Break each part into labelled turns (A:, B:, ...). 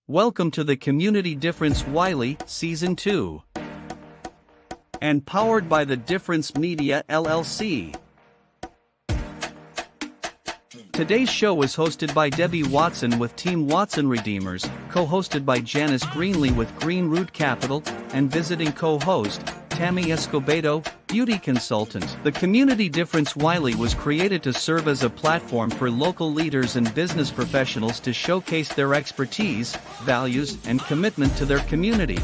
A: Welcome to the Community Difference Wylie, Season 2. And powered by the Difference Media LLC. Today's show is hosted by Debbie Watson with Team Watson Redeemers, co-hosted by Janice Greenlee with Green Root Capital, and visiting co-host, Tammy Escobedo, beauty consultant. The Community Difference Wylie was created to serve as a platform for local leaders and business professionals to showcase their expertise, values, and commitment to their community.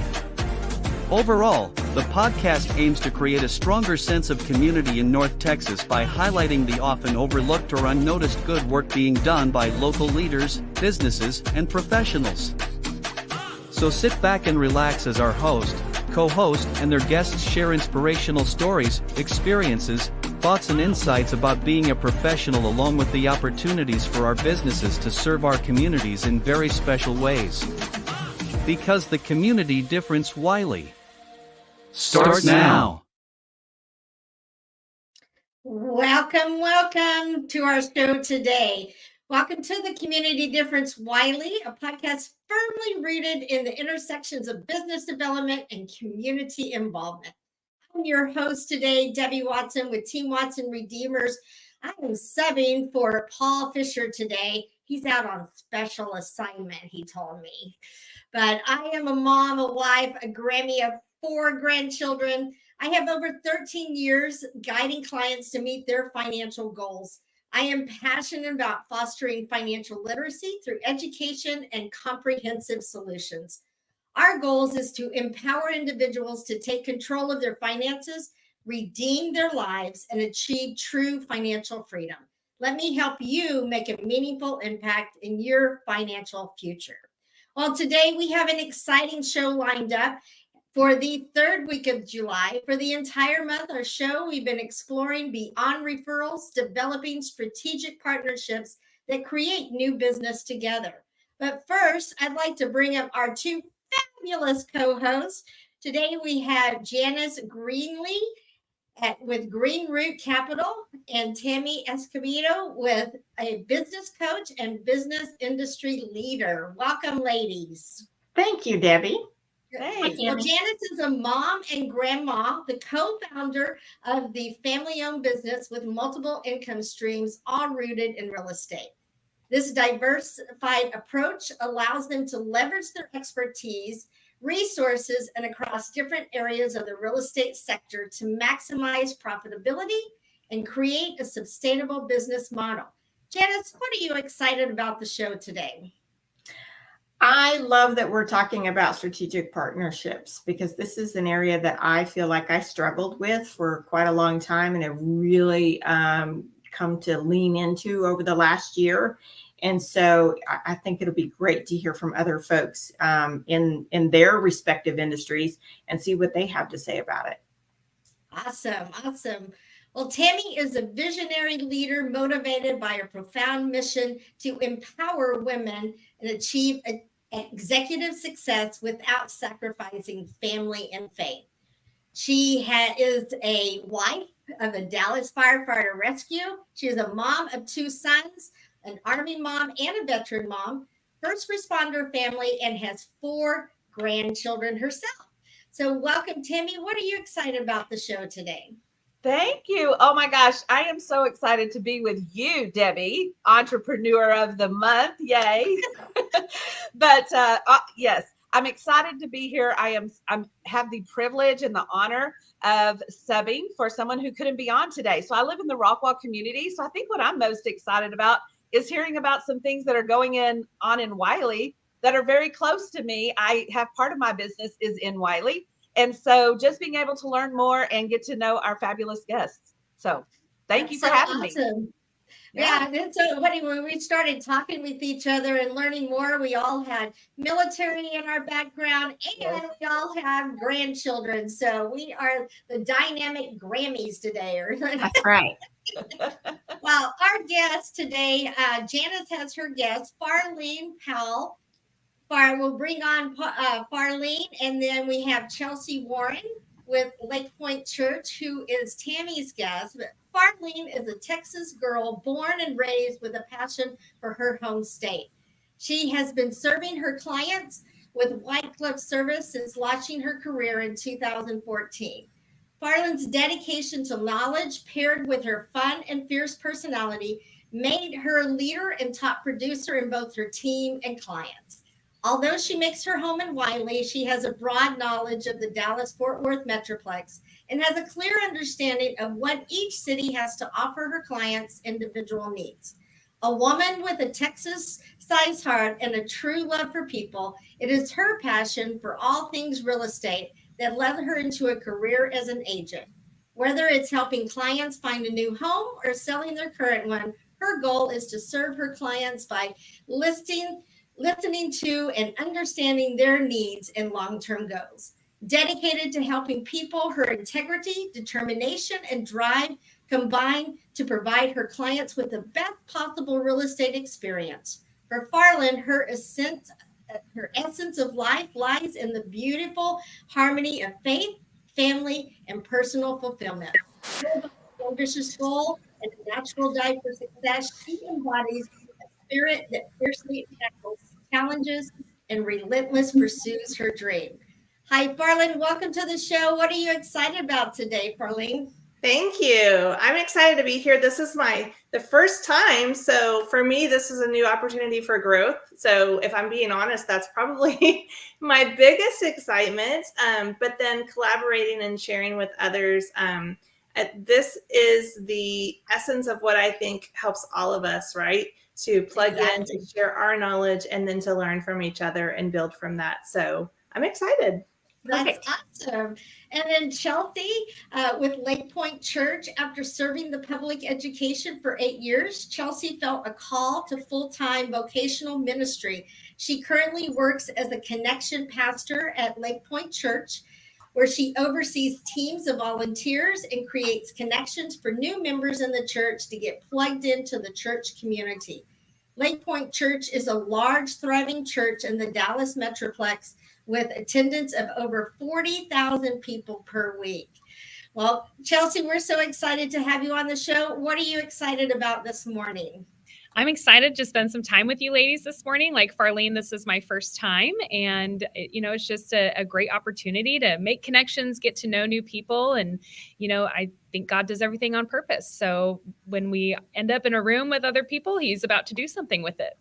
A: Overall, the podcast aims to create a stronger sense of community in North Texas by highlighting the often overlooked or unnoticed good work being done by local leaders, businesses, and professionals. So sit back and relax as our host, co-host, and their guests share inspirational stories, experiences, thoughts and insights about being a professional, along with the opportunities for our businesses to serve our communities in very special ways. Because the Community Difference Wylie starts now.
B: Welcome to our show today. Welcome to the Community Difference Wylie, a podcast firmly rooted in the intersections of business development and community involvement. I'm your host today, Debbie Watson with Team Watson Redeemers. I am subbing for Paul Fisher today. He's out on special assignment, he told me. But I am a mom, a wife, a Grammy of 4 grandchildren. I have over 13 years guiding clients to meet their financial goals. I am passionate about fostering financial literacy through education and comprehensive solutions. Our goal is to empower individuals to take control of their finances, redeem their lives, and achieve true financial freedom. Let me help you make a meaningful impact in your financial future. Well, today we have an exciting show lined up for the third week of July. For the entire month, our show, we've been exploring beyond referrals, developing strategic partnerships that create new business together. But first, I'd like to bring up our 2 fabulous co-hosts. Today, we have Janice Greenlee with Green Root Capital and Tammy Escobedo with a business coach and business industry leader. Welcome, ladies.
C: Thank you, Debbie.
B: Hey. Well, Janice is a mom and grandma, the co-founder of the family-owned business with multiple income streams, all rooted in real estate. This diversified approach allows them to leverage their expertise, resources, and across different areas of the real estate sector to maximize profitability and create a sustainable business model. Janice, what are you excited about the show today?
C: I love that we're talking about strategic partnerships because this is an area that I feel like I struggled with for quite a long time and have really come to lean into over the last year. And so I think it'll be great to hear from other folks in their respective industries and see what they have to say about it.
B: Awesome. Well, Tammy is a visionary leader motivated by a profound mission to empower women and achieve executive success without sacrificing family and faith. She is a wife of a Dallas firefighter rescue. She is a mom of 2 sons, an Army mom and a veteran mom, first responder family, and has 4 grandchildren herself. So welcome, Tammy. What are you excited about the show today?
D: Thank you. Oh my gosh, I am so excited to be with you, Debbie, Entrepreneur of the Month. Yay. But yes, I'm excited to be here. I have the privilege and the honor of subbing for someone who couldn't be on today. So I live in the Rockwall community. So I think what I'm most excited about is hearing about some things that are going on in Wylie that are very close to me. I have part of my business is in Wylie. And so just being able to learn more and get to know our fabulous guests. So thank you for having me.
B: Yeah. And so when we started talking with each other and learning more, we all had military in our background and we all have grandchildren. So we are the dynamic Grammys today.
C: That's right.
B: Well, our guest today, Janice has her guest, Farlene Powell. We'll bring on Farlene, and then we have Chelsea Warren with Lake Point Church, who is Tammy's guest. But Farlene is a Texas girl born and raised with a passion for her home state. She has been serving her clients with white glove service since launching her career in 2014. Farland's dedication to knowledge, paired with her fun and fierce personality, made her a leader and top producer in both her team and clients. Although she makes her home in Wylie, she has a broad knowledge of the Dallas-Fort Worth Metroplex and has a clear understanding of what each city has to offer her clients' individual needs. A woman with a Texas-sized heart and a true love for people, it is her passion for all things real estate that led her into a career as an agent. Whether it's helping clients find a new home or selling their current one, her goal is to serve her clients by listening to and understanding their needs and long-term goals. Dedicated to helping people, her integrity, determination, and drive combine to provide her clients with the best possible real estate experience. For Farland, her essence of life lies in the beautiful harmony of faith, family, and personal fulfillment. With an ambitious goal and a natural drive for success, she embodies a spirit that fiercely tackles challenges and relentless pursues her dream. Hi, Farland. Welcome to the show. What are you excited about today, Farland?
E: Thank you. I'm excited to be here. This is the first time. So for me, this is a new opportunity for growth. So if I'm being honest, that's probably my biggest excitement. But then collaborating and sharing with others. This is the essence of what I think helps all of us, right? To plug in, to share our knowledge, and then to learn from each other and build from that. So I'm excited.
B: That's awesome. And then Chelsea with Lake Point Church, after serving the public education for 8 years, Chelsea felt a call to full-time vocational ministry. She currently works as a connection pastor at Lake Point Church, where she oversees teams of volunteers and creates connections for new members in the church to get plugged into the church community. Lake Point Church is a large, thriving church in the Dallas Metroplex with attendance of over 40,000 people per week. Well, Chelsea, we're so excited to have you on the show. What are you excited about this morning?
F: I'm excited to spend some time with you ladies this morning. Like Farlene, this is my first time. And, it's just a great opportunity to make connections, get to know new people. And, I think God does everything on purpose. So when we end up in a room with other people, he's about to do something with it.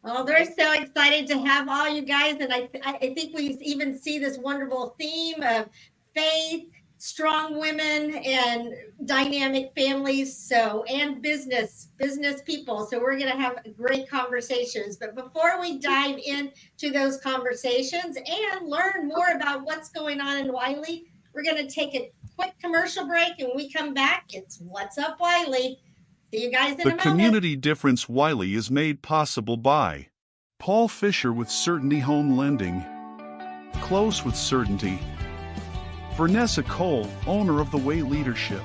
B: Well, they're so excited to have all you guys. And I think we even see this wonderful theme of faith, strong women, and dynamic families. And business people. So we're going to have great conversations. But before we dive into those conversations and learn more about what's going on in Wylie, we're going to take a quick commercial break. And when we come back, it's What's Up, Wylie. See you guys in a moment.
G: The Community Difference Wylie is made possible by Paul Fisher with Certainty Home Lending, Close with Certainty, Vanessa Cole, owner of The Way Leadership,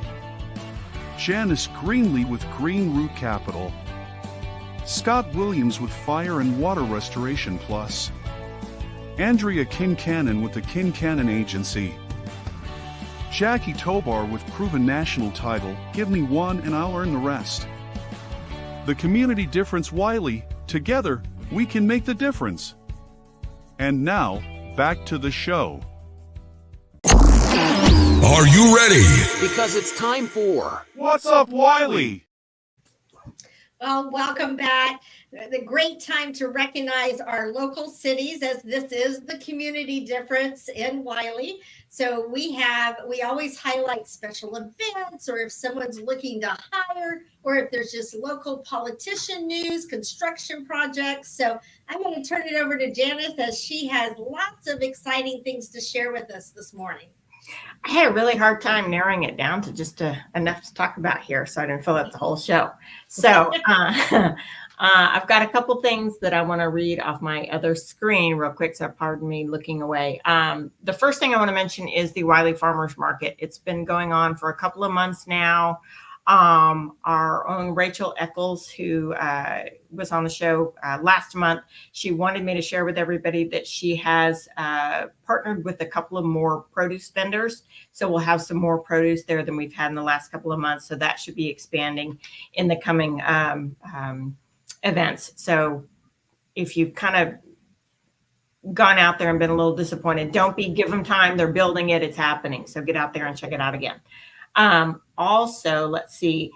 G: Janice Greenlee with Green Root Capital, Scott Williams with Fire and Water Restoration Plus, Andrea Kincannon with the Kincannon Agency, Jackie Tobar with proven national title, Give Me One and I'll Earn the Rest. The Community Difference Wylie, together, we can make the difference. And now, back to the show.
H: Are you ready?
I: Because it's time for
G: What's Up, Wylie?
B: Well, welcome back. The great time to recognize our local cities, as this is the Community Difference in Wylie. So we always highlight special events, or if someone's looking to hire, or if there's just local politician news, construction projects. So I'm going to turn it over to Janice, as she has lots of exciting things to share with us this morning.
C: I had a really hard time narrowing it down to just enough to talk about here, so I didn't fill up the whole show. So I've got a couple things that I want to read off my other screen real quick, so pardon me looking away. The first thing I want to mention is the Wylie Farmers Market. It's been going on for a couple of months now. Our own Rachel Eccles, who was on the show last month, she wanted me to share with everybody that she has partnered with a couple of more produce vendors. So we'll have some more produce there than we've had in the last couple of months. So that should be expanding in the coming events. So if you've kind of gone out there and been a little disappointed, give them time. They're building it. It's happening. So get out there and check it out again. Also, let's see,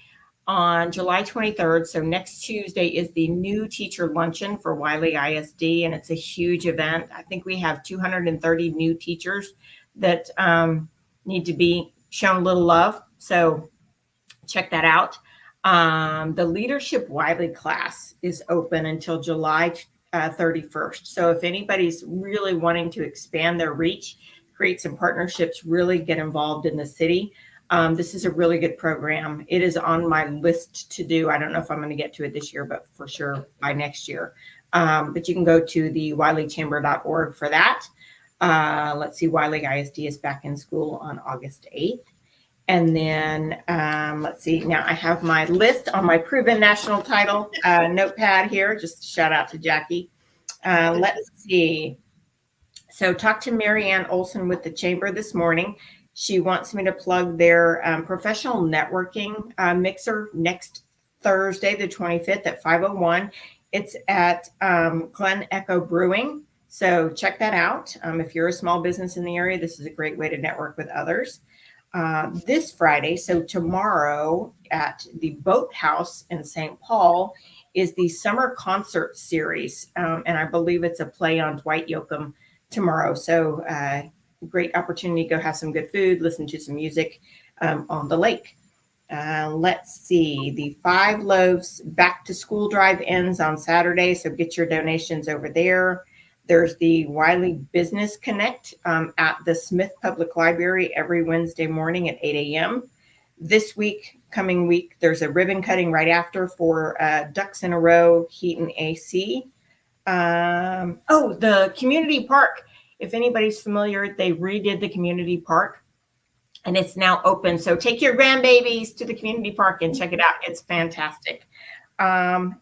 C: on July 23rd, so next Tuesday, is the new teacher luncheon for Wylie ISD, and it's a huge event. I think we have 230 new teachers that need to be shown a little love. So check that out. The Leadership Wylie class is open until July 31st. So if anybody's really wanting to expand their reach, create some partnerships, really get involved in the city, this is a really good program. It is on my list to do. I don't know if I'm going to get to it this year, but for sure by next year. But you can go to the WylieChamber.org for that. Let's see, Wylie ISD is back in school on August 8th. And then let's see, now I have my list on my proven national title notepad here. Just shout out to Jackie. Let's see. So talk to Marianne Olson with the Chamber this morning. She wants me to plug their professional networking mixer next Thursday, the 25th at 5:01. It's at Glen Echo Brewing. So check that out. If you're a small business in the area, this is a great way to network with others. This Friday, so tomorrow at the Boathouse in St. Paul, is the summer concert series. And I believe it's a play on Dwight Yoakam tomorrow. So great opportunity to go have some good food, listen to some music on the lake. Let's see, the 5 Loaves Back to School Drive ends on Saturday, so get your donations over there. There's the Wylie Business Connect at the Smith Public Library every Wednesday morning at 8 a.m. This coming week, there's a ribbon cutting right after for Ducks in a Row Heat and AC. The community park. If anybody's familiar, they redid the community park and it's now open. So take your grandbabies to the community park and check it out. It's fantastic. And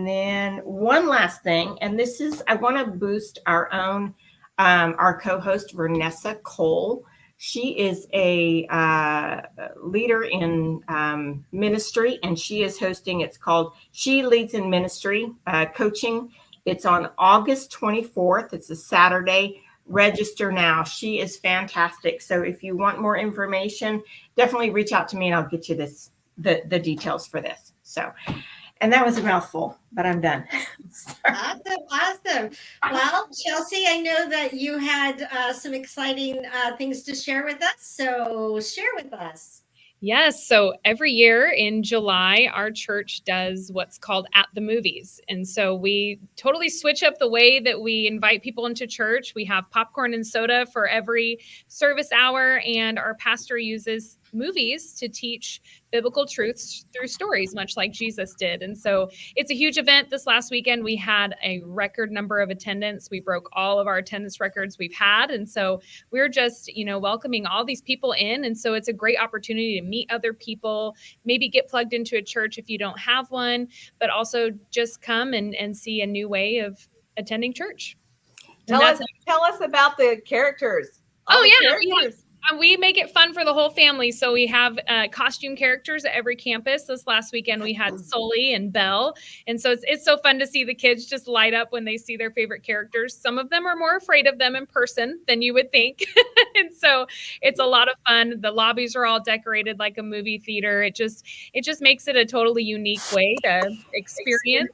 C: then one last thing, and this is, I want to boost our own, our co-host, Vanessa Cole. She is a leader in ministry, and she is hosting, it's called She Leads in Ministry Coaching. It's on August 24th. It's a Saturday. Register now. She is fantastic. So if you want more information, definitely reach out to me and I'll get you the details for this. So, and that was a mouthful, but I'm done.
B: Awesome. Well, Chelsea, I know that you had some exciting things to share with us. So share with us.
F: Yes. So every year in July, our church does what's called At the Movies. And so we totally switch up the way that we invite people into church. We have popcorn and soda for every service hour, and our pastor uses movies to teach biblical truths through stories, much like Jesus did. And so it's a huge event. This last weekend, we had a record number of attendance. We broke all of our attendance records we've had. And so we're just, welcoming all these people in. And so it's a great opportunity to meet other people, maybe get plugged into a church if you don't have one, but also just come and see a new way of attending church.
D: Tell us about the characters.
F: We make it fun for the whole family. So we have costume characters at every campus. This last weekend, we had Sully and Belle. And so it's so fun to see the kids just light up when they see their favorite characters. Some of them are more afraid of them in person than you would think. And so it's a lot of fun. The lobbies are all decorated like a movie theater. It just makes it a totally unique way to experience.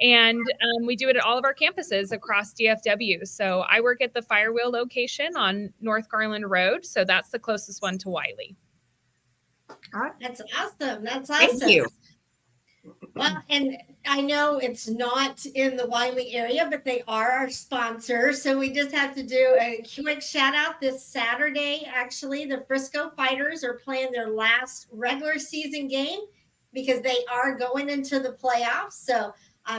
F: And we do it at all of our campuses across DFW. So I work at the Firewheel location on North Garland Road. So that's the closest one to Wylie.
B: All right. That's awesome.
C: Thank you.
B: Well, and I know it's not in the Wylie area, but they are our sponsor. So we just have to do a quick shout out this Saturday. Actually, the Frisco Fighters are playing their last regular season game because they are going into the playoffs. So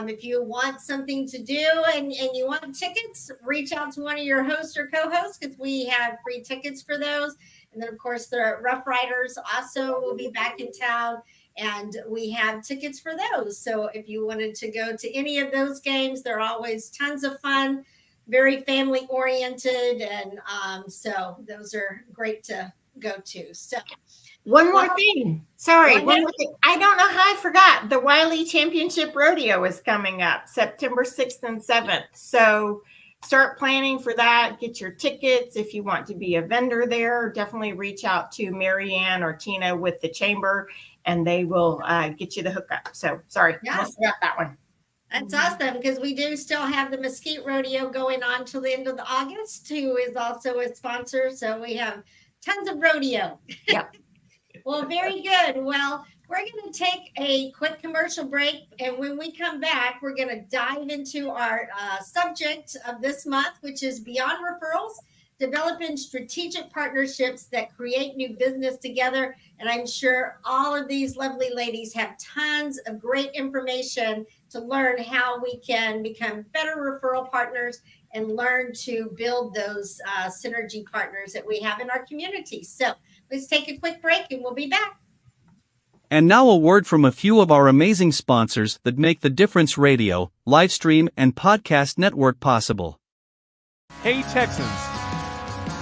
B: if you want something to do and you want tickets, reach out to one of your hosts or co-hosts because we have free tickets for those. And then, of course, the Rough Riders also will be back in town, and we have tickets for those. So if you wanted to go to any of those games, they're always tons of fun, very family-oriented, and so those are great to go to. So
C: One more
B: Well,
C: thing. Sorry,
B: go
C: one
B: ahead.
C: more thing. I don't know how I forgot. The Wylie Championship Rodeo is coming up September 6th and 7th. So start planning for that. Get your tickets. If you want to be a vendor there, definitely reach out to Marianne or Tina with the chamber and they will get you the hookup. So sorry,
B: Yeah.
C: almost forgot that one.
B: That's awesome because we do still have the Mesquite Rodeo going on till the end of August, who is also a sponsor. So we have tons of rodeo.
C: Yep.
B: Well, very good. Well, we're going to take a quick commercial break. And when we come back, we're going to dive into our subject of this month, which is Beyond Referrals, developing strategic partnerships that create new business together. And I'm sure all of these lovely ladies have tons of great information to learn how we can become better referral partners and learn to build those synergy partners that we have in our community. So let's take a quick break and we'll be back.
A: And now a word from a few of our amazing sponsors that make the Difference Radio, live stream, and podcast network possible.
H: Hey Texans,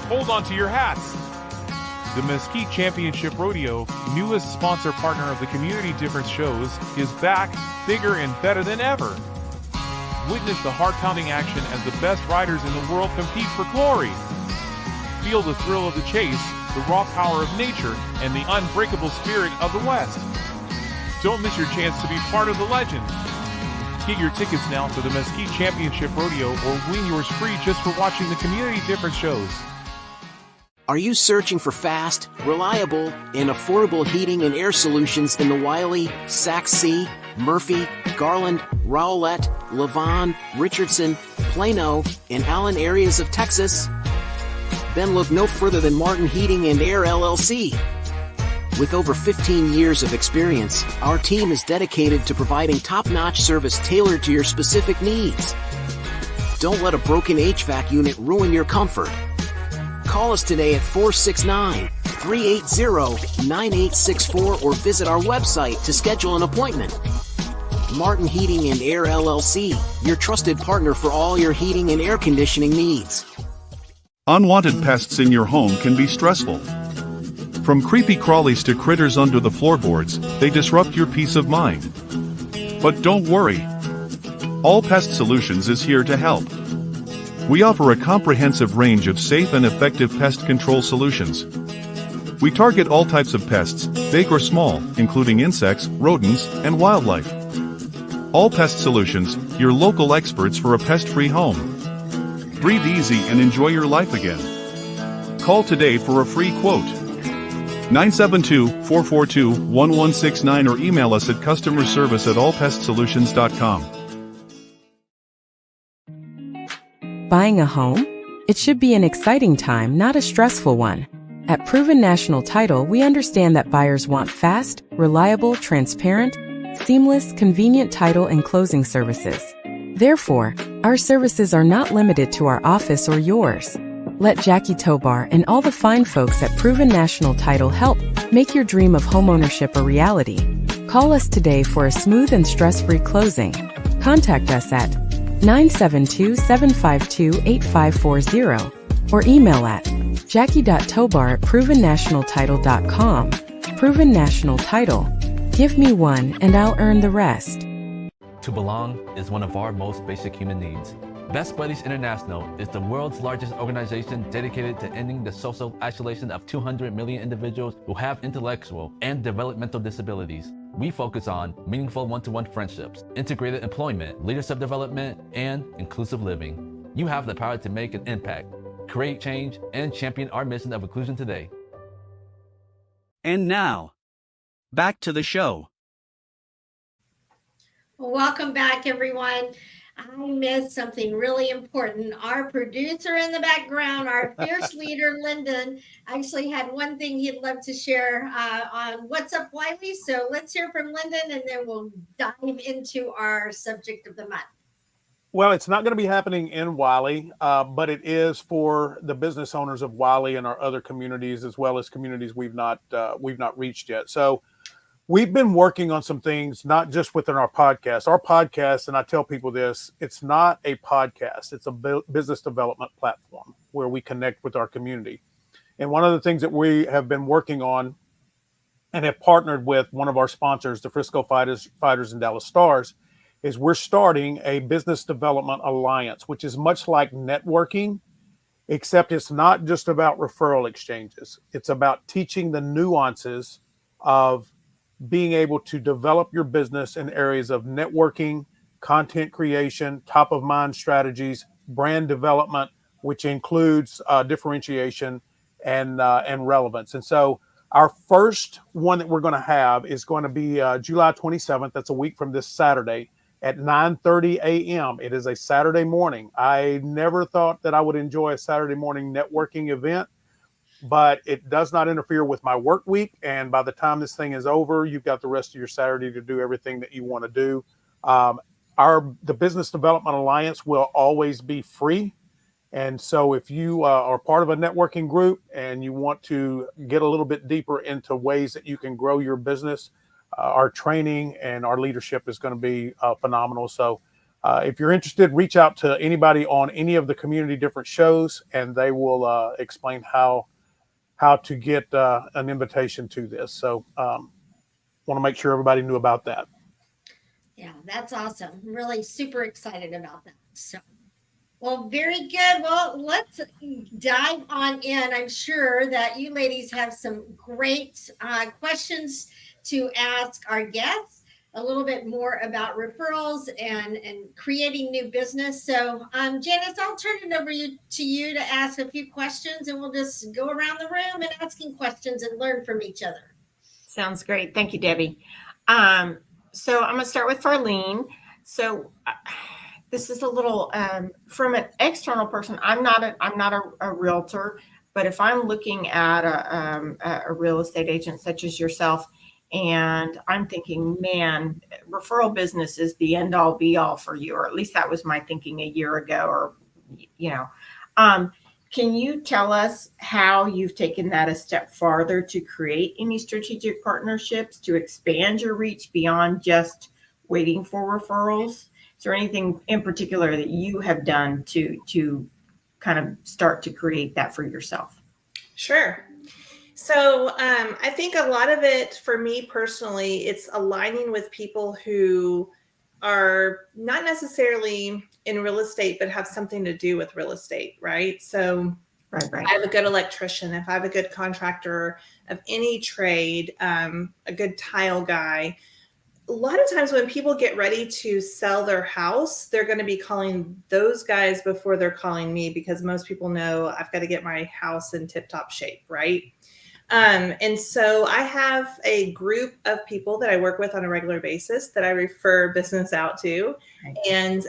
H: hold on to your hats. The Mesquite Championship Rodeo, newest sponsor partner of the Community Difference shows, is back, bigger and better than ever. Witness the heart-pounding action as the best riders in the world compete for glory. Feel the thrill of the chase, the raw power of nature, and the unbreakable spirit of the West. Don't miss your chance to be part of the legend. Get your tickets now for the Mesquite Championship Rodeo or win yours free just for watching the Community Difference shows.
I: Are you searching for fast, reliable, and affordable heating and air solutions in the Wylie, Sac C, Murphy, Garland, Rowlett, Levon, Richardson, Plano, and Allen areas of Texas? Then look no further than Martin Heating and Air LLC. With over 15 years of experience, our team is dedicated to providing top-notch service tailored to your specific needs. Don't let a broken HVAC unit ruin your comfort. Call us today at 469-380-9864 or visit our website to schedule an appointment. Martin Heating and Air LLC, your trusted partner for all your heating and air conditioning needs.
G: Unwanted pests in your home can be stressful. From creepy crawlies to critters under the floorboards, they disrupt your peace of mind. But don't worry. All Pest Solutions is here to help. We offer a comprehensive range of safe and effective pest control solutions. We target all types of pests, big or small, including insects, rodents, and wildlife. All Pest Solutions, your local experts for a pest-free home. Breathe easy and enjoy your life again. Call today for a free quote. 972-442-1169 or email us at customerservice@allpestsolutions.com.
J: Buying a home? It should be an exciting time, not a stressful one. At Proven National Title, we understand that buyers want fast, reliable, transparent, seamless, convenient title and closing services. Therefore, our services are not limited to our office or yours. Let Jackie Tobar and all the fine folks at Proven National Title help make your dream of homeownership a reality. Call us today for a smooth and stress-free closing. Contact us at 972-752-8540 or email at jackie.tobar@provennationaltitle.com. Proven National Title. Give me one and I'll earn the rest.
K: To belong is one of our most basic human needs. Best Buddies International is the world's largest organization dedicated to ending the social isolation of 200 million individuals who have intellectual and developmental disabilities. We focus on meaningful one-to-one friendships, integrated employment, leadership development, and inclusive living. You have the power to make an impact, create change, and champion our mission of inclusion today.
A: And now, back to the show.
B: Well, welcome back, everyone. I missed something really important. Our producer in the background, our fierce leader, Lyndon, actually had one thing he'd love to share on What's Up, Wylie. So let's hear from Lyndon, and then we'll dive into our subject of the month.
L: Well, it's not going to be happening in Wylie, but it is for the business owners of Wylie and our other communities, as well as communities we've not reached yet. So we've been working on some things, not just within our podcast. Our podcast, and I tell people this, it's not a podcast. It's a business development platform where we connect with our community. And one of the things that we have been working on and have partnered with one of our sponsors, the Frisco Fighters and Dallas Stars, is we're starting a business development alliance, which is much like networking, except it's not just about referral exchanges. It's about teaching the nuances of being able to develop your business in areas of networking, content creation, top of mind strategies, brand development, which includes differentiation and relevance. And so our first one that we're going to have is going to be July 27th. That's a week from this Saturday at 9:30 a.m. It is a Saturday morning. I never thought that I would enjoy a Saturday morning networking event, but it does not interfere with my work week. And by the time this thing is over, you've got the rest of your Saturday to do everything that you want to do. The Business Development Alliance will always be free. And so if you are part of a networking group and you want to get a little bit deeper into ways that you can grow your business, our training and our leadership is going to be phenomenal. So if you're interested, reach out to anybody on any of the community different shows, and they will explain how to get an invitation to this. So want to make sure everybody knew about that.
B: Yeah, that's awesome. I'm really super excited about that. So, well, very good. Well, let's dive on in. I'm sure that you ladies have some great questions to ask our guests, a little bit more about referrals and creating new business. So, Janice, I'll turn it over to you to ask a few questions, and we'll just go around the room and asking questions and learn from each other.
C: Sounds great. Thank you, Debbie. So I'm going to start with Farlene. So this is a little from an external person. I'm not a realtor, but if I'm looking at a real estate agent such as yourself, and I'm thinking, man, referral business is the end all be all for you, or at least that was my thinking a year ago, or can you tell us how you've taken that a step farther to create any strategic partnerships to expand your reach beyond just waiting for referrals? Is there anything in particular that you have done to kind of start to create that for yourself?
E: Sure. So I think a lot of it for me personally, it's aligning with people who are not necessarily in real estate, but have something to do with real estate, right? So
C: right.
E: If I have a good electrician, if I have a good contractor of any trade, a good tile guy, a lot of times when people get ready to sell their house, they're going to be calling those guys before they're calling me, because most people know I've got to get my house in tip-top shape, right? And so I have a group of people that I work with on a regular basis that I refer business out to, and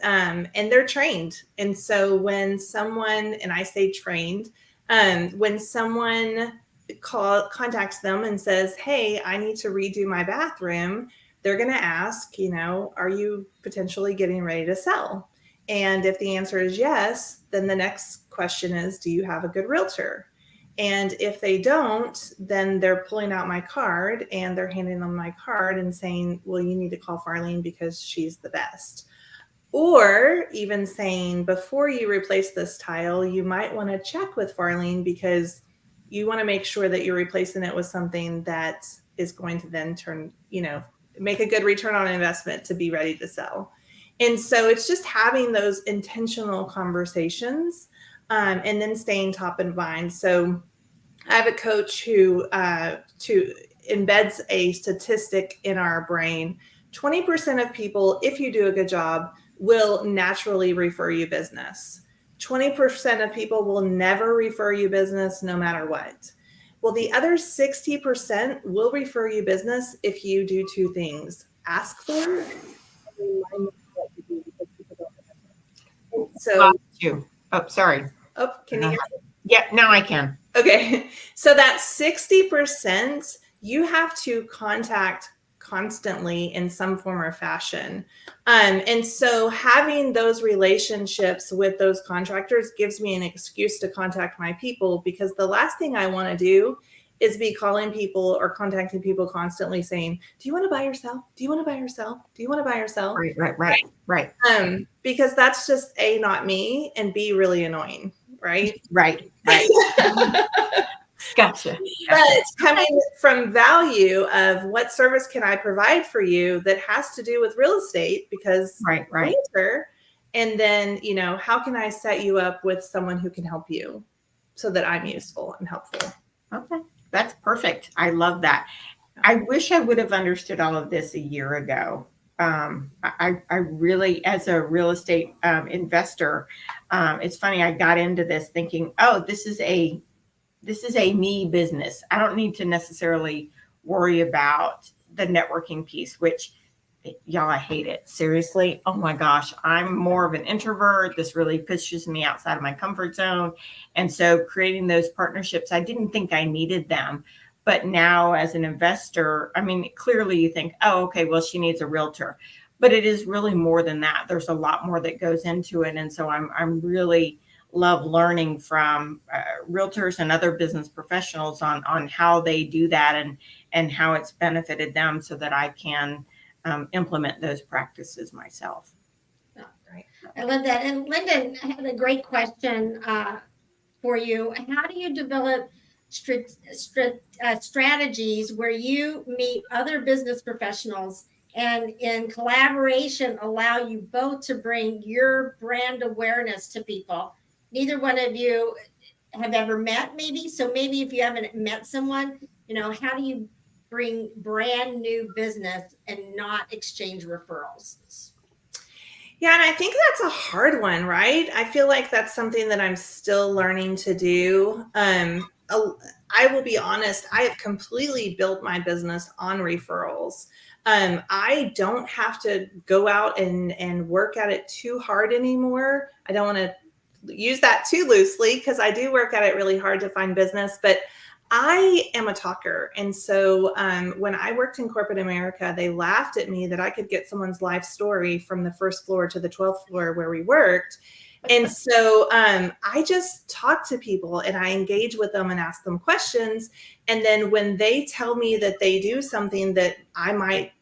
E: they're trained. And so when someone, and I say trained, when someone contacts them and says, hey, I need to redo my bathroom, they're going to ask, are you potentially getting ready to sell? And if the answer is yes, then the next question is, do you have a good realtor? And if they don't, then they're pulling out my card and they're handing them my card and saying, well, you need to call Farlene because she's the best. Or even saying, before you replace this tile, you might want to check with Farlene because you want to make sure that you're replacing it with something that is going to then make a good return on investment to be ready to sell. And so it's just having those intentional conversations and then staying top of mind. So I have a coach who embeds a statistic in our brain. 20% of people, if you do a good job, will naturally refer you business. 20% of people will never refer you business no matter what. Well, the other 60% will refer you business if you do two things: ask for it and remind them what to do, because people don't remember. So,
C: sorry.
E: Oh, can you hear me?
C: Yeah, now I can.
E: Okay. So that 60%, you have to contact constantly in some form or fashion. And so having those relationships with those contractors gives me an excuse to contact my people, because the last thing I want to do is be calling people or contacting people constantly saying, do you want to buy or sell? Do you want to buy or sell? Do you want to buy or sell?
C: Right.
E: Because that's just A, not me, and B, really annoying. Right.
C: Gotcha.
E: But coming from value of what service can I provide for you that has to do with real estate, because
C: Right.
E: realtor, and then, how can I set you up with someone who can help you so that I'm useful and helpful?
C: Okay. That's perfect. I love that. I wish I would have understood all of this a year ago. I really, as a real estate investor, it's funny. I got into this thinking, oh, this is a me business. I don't need to necessarily worry about the networking piece, which y'all, I hate it. Seriously. Oh my gosh. I'm more of an introvert. This really pushes me outside of my comfort zone. And so creating those partnerships, I didn't think I needed them. But now as an investor, I mean, clearly you think, oh, okay, well, she needs a realtor. But it is really more than that. There's a lot more that goes into it. And so I'm really love learning from realtors and other business professionals on how they do that and how it's benefited them so that I can implement those practices myself.
B: Oh, great. I love that. And Lyndon had a great question for you. How do you develop strategies where you meet other business professionals and in collaboration allow you both to bring your brand awareness to people? Neither one of you have ever met, maybe. So maybe if you haven't met someone, how do you bring brand new business and not exchange referrals?
E: Yeah, and I think that's a hard one, right? I feel like that's something that I'm still learning to do. I will be honest, I have completely built my business on referrals. I don't have to go out and work at it too hard anymore. I don't want to use that too loosely because I do work at it really hard to find business, but I am a talker. And so when I worked in corporate America, they laughed at me that I could get someone's life story from the first floor to the 12th floor where we worked. And so I just talk to people and I engage with them and ask them questions. And then when they tell me that they do something that I might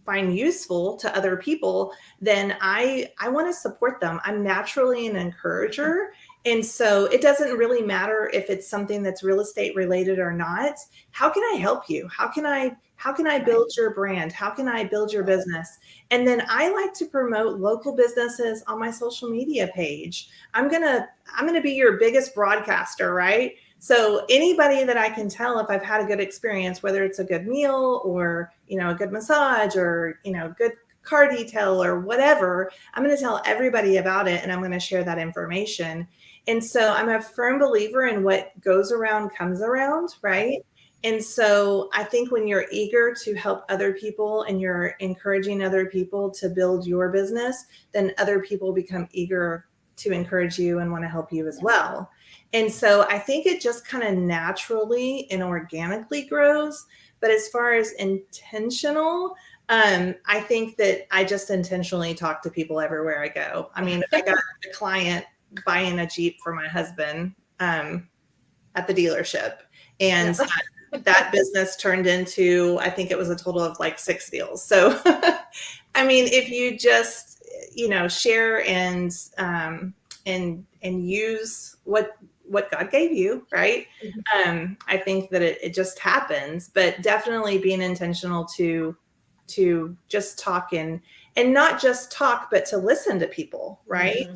E: find useful to other people, then I want to support them. I'm naturally an encourager. And so it doesn't really matter if it's something that's real estate related or not. How can I help you? How can I build your brand? How can I build your business? And then I like to promote local businesses on my social media page. I'm going to be your biggest broadcaster, right? So anybody that I can tell if I've had a good experience, whether it's a good meal or, a good massage or, good car detail or whatever, I'm going to tell everybody about it and I'm going to share that information. And so I'm a firm believer in what goes around comes around, right? And so I think when you're eager to help other people and you're encouraging other people to build your business, then other people become eager to encourage you and want to help you as well. And so I think it just kind of naturally and organically grows. But as far as intentional, I think that I just intentionally talk to people everywhere I go. I mean, I got a client buying a Jeep for my husband at the dealership. And that business turned into, I think it was a total of like 6 deals. So, I mean, if you just, share and use what God gave you, right? I think that it just happens, but definitely being intentional to just talk and not just talk, but to listen to people, right?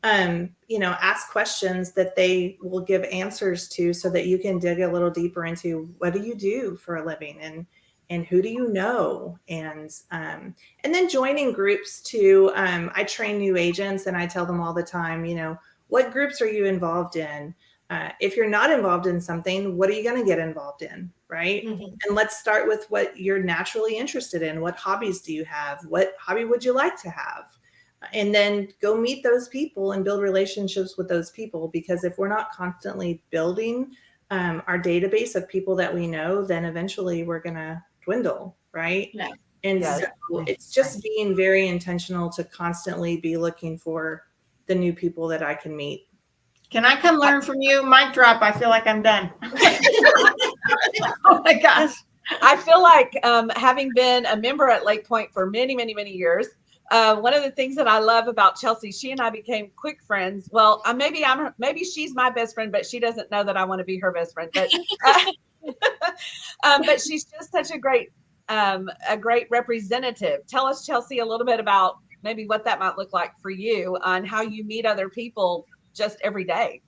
E: Ask questions that they will give answers to so that you can dig a little deeper into what do you do for a living and who do you know? And then joining groups too. I train new agents and I tell them all the time, what groups are you involved in? If you're not involved in something, what are you going to get involved in? Right. And let's start with what you're naturally interested in. What hobbies do you have? What hobby would you like to have? And then go meet those people and build relationships with those people. Because if we're not constantly building our database of people that we know, then eventually we're going to dwindle. Right.
B: Yeah.
E: And so it's just being very intentional to constantly be looking for the new people that I can meet.
C: Can I come learn from you? Mic drop. I feel like I'm done. Oh my gosh.
D: I feel like having been a member at Lake Point for many, many, many years, one of the things that I love about Chelsea, she and I became quick friends. Well, maybe she's my best friend, but she doesn't know that I want to be her best friend. But she's just such a great representative. Tell us, Chelsea, a little bit about maybe what that might look like for you on how you meet other people just every day.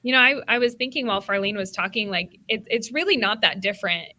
F: I was thinking while Farlene was talking, like it's really not that different.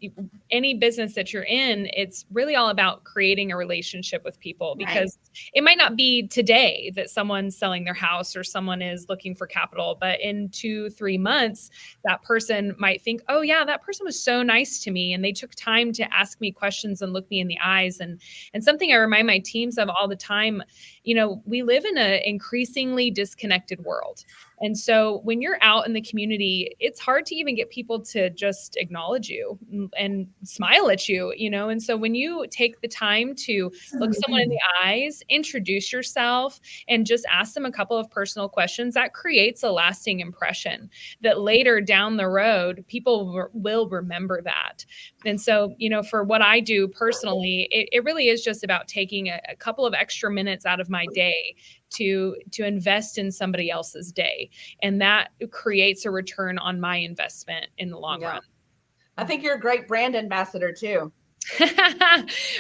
F: Any business that you're in, it's really all about creating a relationship with people, because it might not be today that someone's selling their house or someone is looking for capital, but in 2-3 months, that person might think, oh yeah, that person was so nice to me. And they took time to ask me questions and look me in the eyes. And something I remind my teams of all the time, we live in an increasingly disconnected world. And so when you're out in the community, it's hard to even get people to just acknowledge you and smile at you, And so when you take the time to look someone in the eyes, introduce yourself, and just ask them a couple of personal questions, that creates a lasting impression that later down the road, people will remember that. And so, for what I do personally, it really is just about taking a couple of extra minutes out of my day to invest in somebody else's day. And that creates a return on my investment in the long run.
D: I think you're a great brand ambassador too.
F: Well,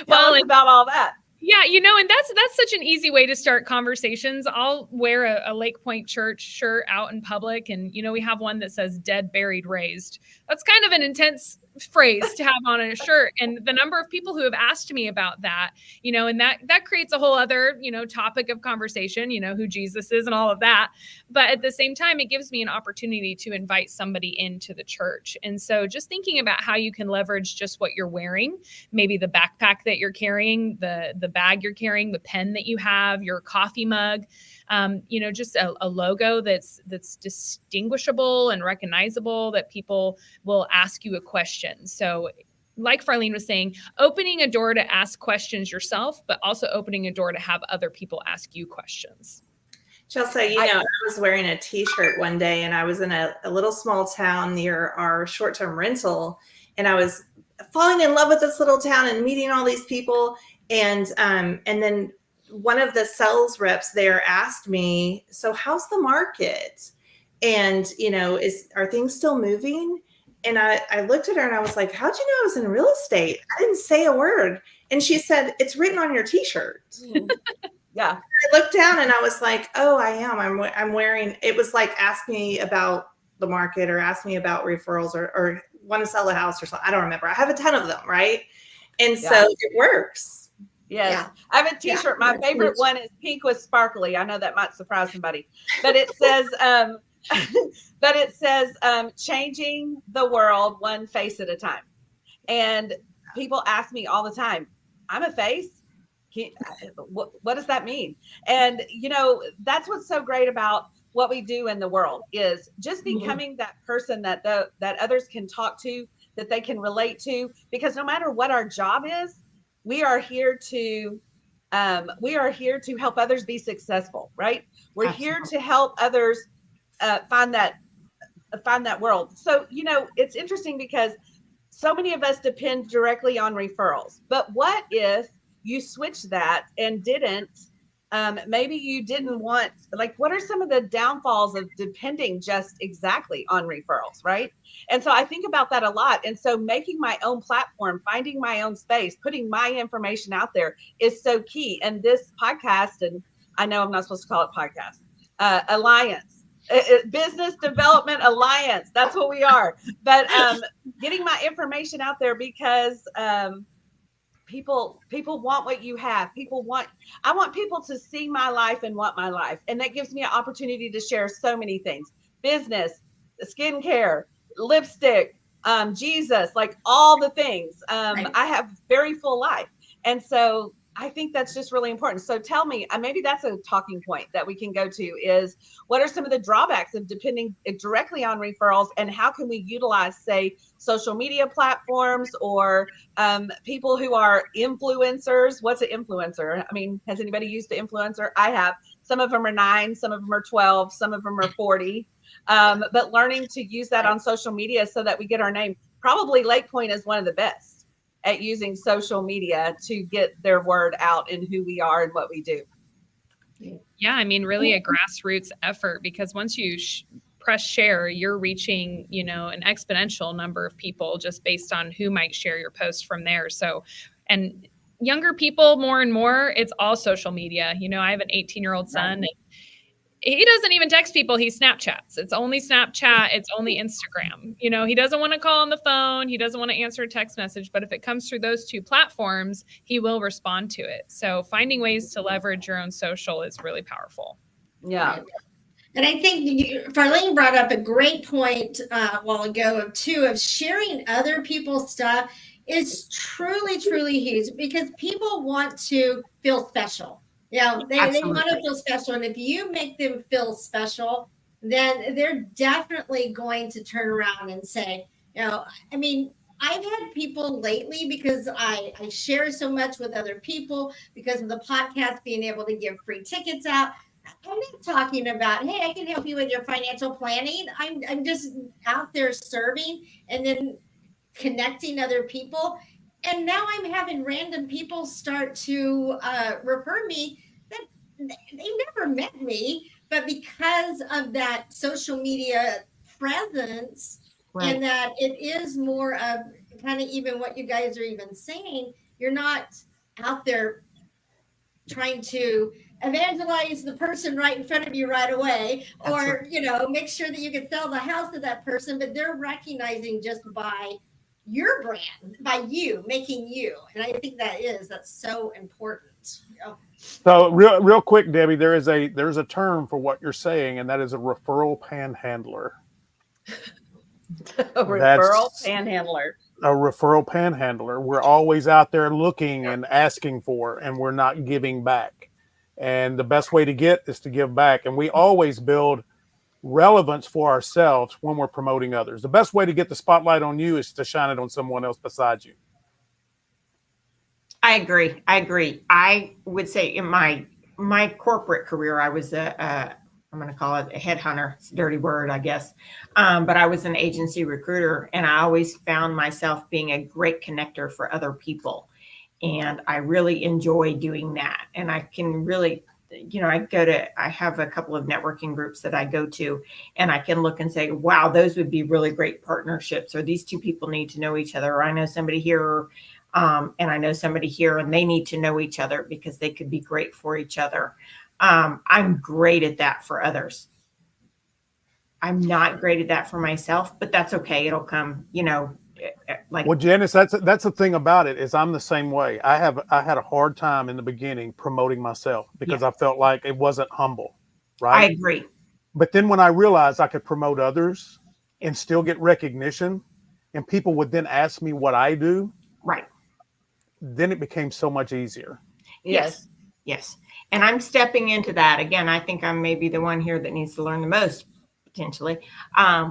D: Tell us about all that.
F: Yeah, and that's such an easy way to start conversations. I'll wear a Lake Point Church shirt out in public, and we have one that says "dead, buried, raised." That's kind of an intense phrase to have on a shirt, and the number of people who have asked me about that, and that creates a whole other topic of conversation, who Jesus is and all of that. But at the same time, it gives me an opportunity to invite somebody into the church. And so just thinking about how you can leverage just what you're wearing, maybe the backpack that you're carrying, the bag you're carrying, the pen that you have, your coffee mug, just a logo that's distinguishable and recognizable, that people will ask you a question. So like Farlene was saying, opening a door to ask questions yourself, but also opening a door to have other people ask you questions.
E: Chelsea, I was wearing a t-shirt one day, and I was in a little small town near our short-term rental, and I was falling in love with this little town and meeting all these people. And then one of the sales reps there asked me, so how's the market? And, are things still moving? And I looked at her and I was like, how'd you know I was in real estate? I didn't say a word. And she said, it's written on your t-shirt.
D: Yeah.
E: I looked down and I was like, oh, I am. I'm wearing, it was like, ask me about the market or ask me about referrals or want to sell a house or something. I don't remember. I have a ton of them. Right. And so it works.
D: Yes.
E: Yeah.
D: I have a t-shirt. My favorite one is pink with sparkly. I know that might surprise somebody, but it says, changing the world one face at a time. And people ask me all the time, I'm a face. What does that mean? And, that's what's so great about what we do in the world is just becoming that person that others can talk to, that they can relate to, because no matter what our job is, we are here to help others be successful, right? We're here to help others find that world. So, it's interesting because so many of us depend directly on referrals. But what if you switch that and didn't? Maybe you didn't want, what are some of the downfalls of depending just exactly on referrals, right? And so I think about that a lot. And so making my own platform, finding my own space, putting my information out there is so key. And this podcast, and I know I'm not supposed to call it podcast, alliance, business development alliance. That's what we are. But getting my information out there because people want what you have. I want people to see my life and want my life. And that gives me an opportunity to share so many things: business, skincare, lipstick, Jesus, all the things. I have very full life. And so I think that's just really important. So tell me, maybe that's a talking point that we can go to is, what are some of the drawbacks of depending directly on referrals, and how can we utilize, say, social media platforms or people who are influencers? What's an influencer? I mean, has anybody used the influencer? I have. Some of them are 9, some of them are 12, some of them are 40. But learning to use that on social media so that we get our name. Probably Lake Point is one of the best. at using social media to get their word out in who we are and what we do.
F: Yeah, I mean, really a grassroots effort, because once you press share, you're reaching, an exponential number of people just based on who might share your post from there. So, and younger people more and more, it's all social media. I have an 18-year-old son, and he doesn't even text people. He Snapchats. It's only Snapchat. It's only Instagram. He doesn't want to call on the phone. He doesn't want to answer a text message. But if it comes through those two platforms, he will respond to it. So finding ways to leverage your own social is really powerful.
D: Yeah.
B: And I think Farlene brought up a great point a while ago of sharing other people's stuff is truly, truly huge, because people want to feel special. They want to feel special. And if you make them feel special, then they're definitely going to turn around and say, I mean, I've had people lately, because I share so much with other people because of the podcast, being able to give free tickets out. I'm not talking about, hey, I can help you with your financial planning. I'm just out there serving and then connecting other people. And now I'm having random people start to refer me that they never met me, but because of that social media presence, and that it is more of kind of even what you guys are even saying, you're not out there trying to evangelize the person right in front of you right away, or make sure that you can sell the house to that person, but they're recognizing just by your brand, by you making you. And I think that's so important.
L: So real quick, Debbie, there's a term for what you're saying, and that is a referral panhandler.
D: A referral panhandler.
L: A referral panhandler. We're always out there looking and asking for, and we're not giving back. And the best way to get is to give back. And we always build relevance for ourselves when we're promoting others. The best way to get the spotlight on you is to shine it on someone else besides you.
C: I agree. I would say in my corporate career, I was I'm going to call it a headhunter. It's a dirty word, I guess. But I was an agency recruiter, and I always found myself being a great connector for other people. And I really enjoy doing that. And I can really, I have a couple of networking groups that I go to, and I can look and say, wow, those would be really great partnerships, or these two people need to know each other, or I know somebody here, and I know somebody here, and they need to know each other because they could be great for each other. I'm great at that for others. I'm not great at that for myself, but that's okay. It'll come,
L: Well, Janice, that's the thing about it, is I'm the same way. I had a hard time in the beginning promoting myself because I felt like it wasn't humble, right?
C: I agree.
L: But then when I realized I could promote others and still get recognition, and people would then ask me what I do,
C: right?
L: Then it became so much easier.
C: Yes. And I'm stepping into that again. I think I'm maybe the one here that needs to learn the most, potentially,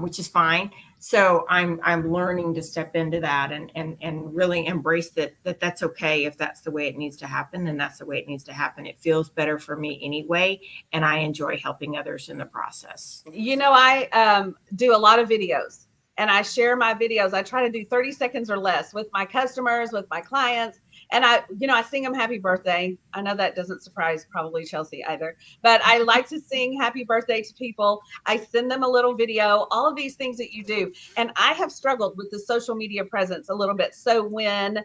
C: which is fine. So I'm learning to step into that and really embrace that's okay. If that's the way it needs to happen, then that's the way it needs to happen. It feels better for me anyway, and I enjoy helping others in the process.
D: I do a lot of videos, and I share my videos. I try to do 30 seconds or less with my customers, with my clients. And I sing them happy birthday. I know that doesn't surprise probably Chelsea either, but I like to sing happy birthday to people. I send them a little video, all of these things that you do. And I have struggled with the social media presence a little bit. So when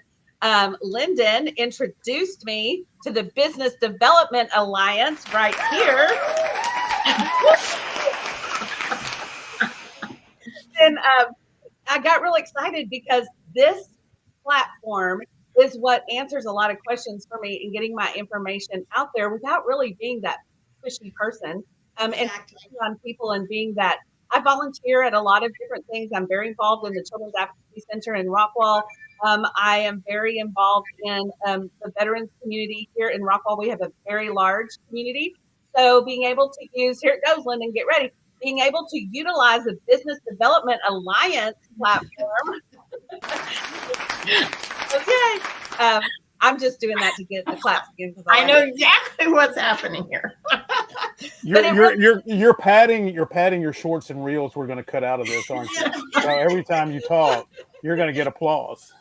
D: Lyndon introduced me to the Business Development Alliance right here, then I got really excited, because this platform is what answers a lot of questions for me in getting my information out there without really being that pushy person. And on people and being that I volunteer at a lot of different things. I'm very involved in the Children's Advocacy Center in Rockwall. I am very involved in the veterans community here in Rockwall. We have a very large community. So being able to use, here it goes, Lyndon, get ready. Being able to utilize the Business Development Alliance platform. Okay. I'm just doing that to get the claps again.
C: I know exactly what's happening here.
L: You're padding your shorts and reels we're going to cut out of this, aren't you? So every time you talk, you're going to get applause.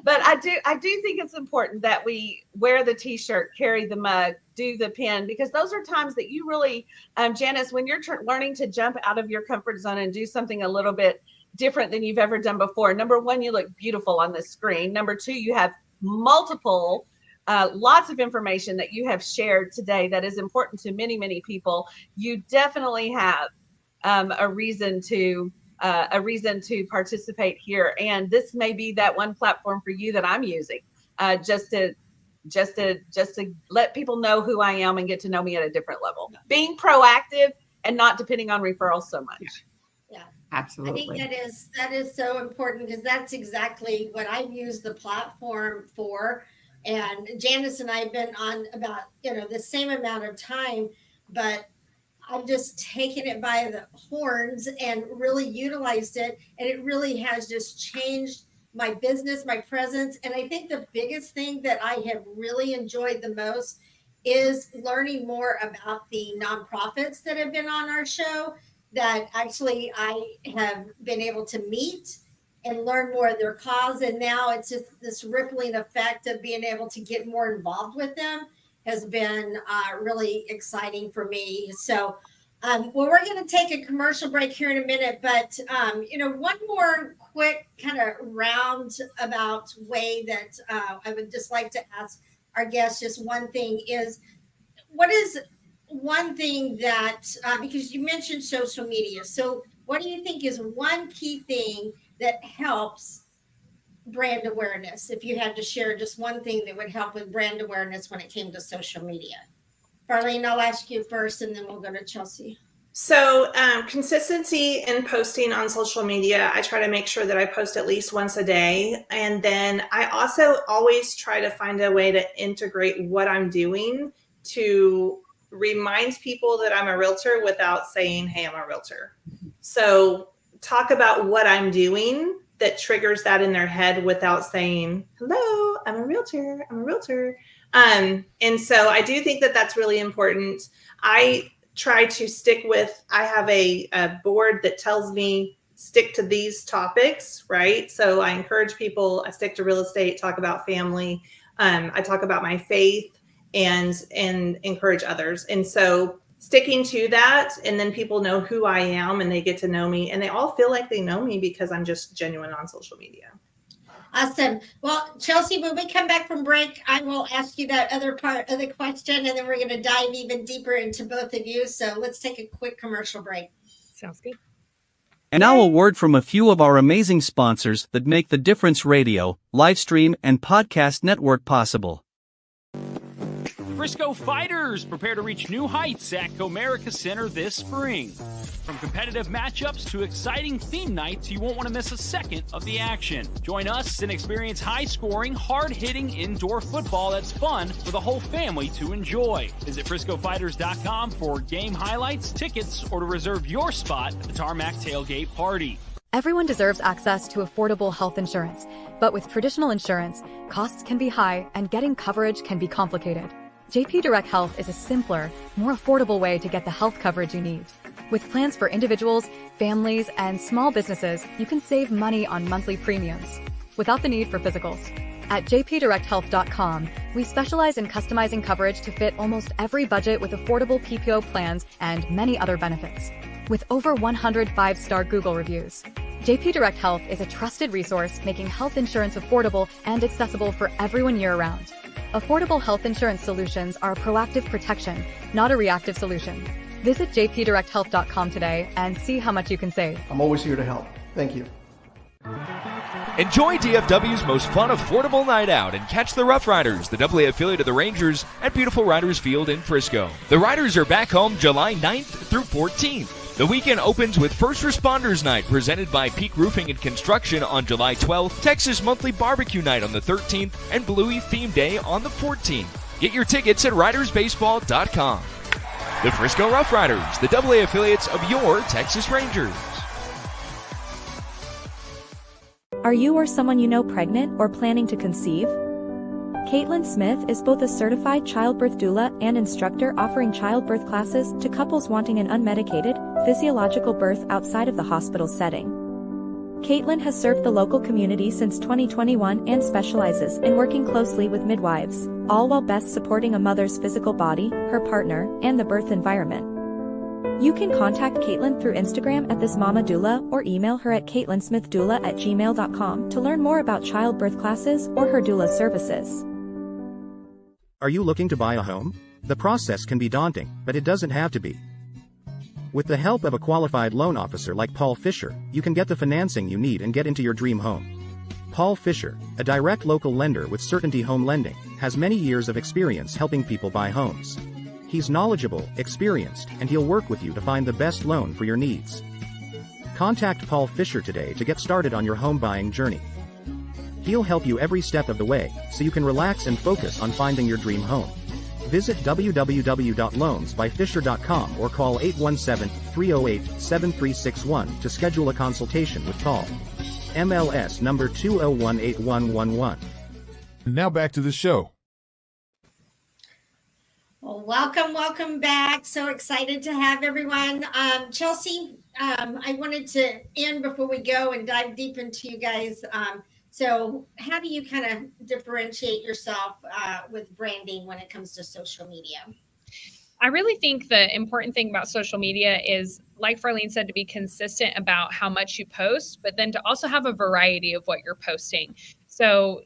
D: But I do think it's important that we wear the t-shirt, carry the mug, do the pin, because those are times that you really, Janice, when you're learning to jump out of your comfort zone and do something a little bit different than you've ever done before. Number one, you look beautiful on the screen. Number two, you have multiple, lots of information that you have shared today that is important to many, many people. You definitely have a reason to participate here, and this may be that one platform for you that I'm using, just to let people know who I am and get to know me at a different level. Being proactive and not depending on referrals so much.
B: Yeah.
C: Absolutely.
B: I think that is so important, because that's exactly what I've used the platform for. And Janice and I have been on about, the same amount of time, but I've just taken it by the horns and really utilized it. And it really has just changed my business, my presence. And I think the biggest thing that I have really enjoyed the most is learning more about the nonprofits that have been on our show, that actually I have been able to meet and learn more of their cause. And now it's just this rippling effect of being able to get more involved with them has been really exciting for me. So, well, we're going to take a commercial break here in a minute, but, one more quick kind of roundabout way that I would just like to ask our guests just one thing is, what is one thing that, because you mentioned social media, so what do you think is one key thing that helps brand awareness? If you had to share just one thing that would help with brand awareness when it came to social media. Farlene, I'll ask you first, and then we'll go to Chelsea.
E: So consistency in posting on social media. I try to make sure that I post at least once a day. And then I also always try to find a way to integrate what I'm doing to remind people that I'm a realtor without saying, hey, I'm a realtor. So talk about what I'm doing that triggers that in their head without saying, hello, I'm a realtor. And so I do think that that's really important. I try to stick with, I have a board that tells me stick to these topics, right? So I encourage people, I stick to real estate, talk about family. I talk about my faith and encourage others. And so sticking to that, and then people know who I am and they get to know me, and they all feel like they know me because I'm just genuine on social media.
B: Awesome. Well, Chelsea, when we come back from break, I will ask you that other part of the question, and then we're going to dive even deeper into both of you. So let's take a quick commercial break.
F: Sounds good.
A: And now a word from a few of our amazing sponsors that make the Difference Radio, live stream, and podcast network possible.
M: Frisco Fighters prepare to reach new heights at Comerica Center this spring. From competitive matchups to exciting theme nights, you won't want to miss a second of the action. Join us and experience high-scoring, hard-hitting indoor football that's fun for the whole family to enjoy. Visit FriscoFighters.com for game highlights, tickets, or to reserve your spot at the Tarmac Tailgate Party.
N: Everyone deserves access to affordable health insurance, but with traditional insurance, costs can be high and getting coverage can be complicated. JP Direct Health is a simpler, more affordable way to get the health coverage you need. With plans for individuals, families, and small businesses, you can save money on monthly premiums without the need for physicals. At jpdirecthealth.com, we specialize in customizing coverage to fit almost every budget with affordable PPO plans and many other benefits. With over 100 5-star Google reviews, JP Direct Health is a trusted resource making health insurance affordable and accessible for everyone year-round. Affordable health insurance solutions are a proactive protection, not a reactive solution. Visit jpdirecthealth.com today and see how much you can save.
O: I'm always here to help. Thank you.
P: Enjoy DFW's most fun, affordable night out and catch the Rough Riders, the AA affiliate of the Rangers, at beautiful Riders Field in Frisco. The Riders are back home July 9th through 14th. The weekend opens with First Responders Night presented by Peak Roofing and Construction on July 12th, Texas Monthly Barbecue Night on the 13th, and Bluey Theme Day on the 14th. Get your tickets at ridersbaseball.com. The Frisco Rough Riders, the AA affiliates of your Texas Rangers.
Q: Are you or someone you know pregnant or planning to conceive? Caitlin Smith is both a certified childbirth doula and instructor offering childbirth classes to couples wanting an unmedicated, physiological birth outside of the hospital setting. Caitlin has served the local community since 2021 and specializes in working closely with midwives, all while best supporting a mother's physical body, her partner, and the birth environment. You can contact Caitlin through Instagram at thismamadoula or email her at caitlinsmithdoula@gmail.com to learn more about childbirth classes or her doula services.
R: Are you looking to buy a home? The process can be daunting, but it doesn't have to be. With the help of a qualified loan officer like Paul Fisher, you can get the financing you need and get into your dream home. Paul Fisher, a direct local lender with Certainty Home Lending, has many years of experience helping people buy homes. He's knowledgeable, experienced, and he'll work with you to find the best loan for your needs. Contact Paul Fisher today to get started on your home buying journey. He'll help you every step of the way, so you can relax and focus on finding your dream home. Visit www.loansbyfisher.com or call 817-308-7361 to schedule a consultation with Paul. MLS number 2018111.
H: Now back to the show.
B: Well, welcome back. So excited to have everyone. Chelsea, I wanted to end before we go and dive deep into you guys. So how do you kind of differentiate yourself with branding when it comes to social media?
F: I really think the important thing about social media is, like Farlene said, to be consistent about how much you post, but then to also have a variety of what you're posting. So,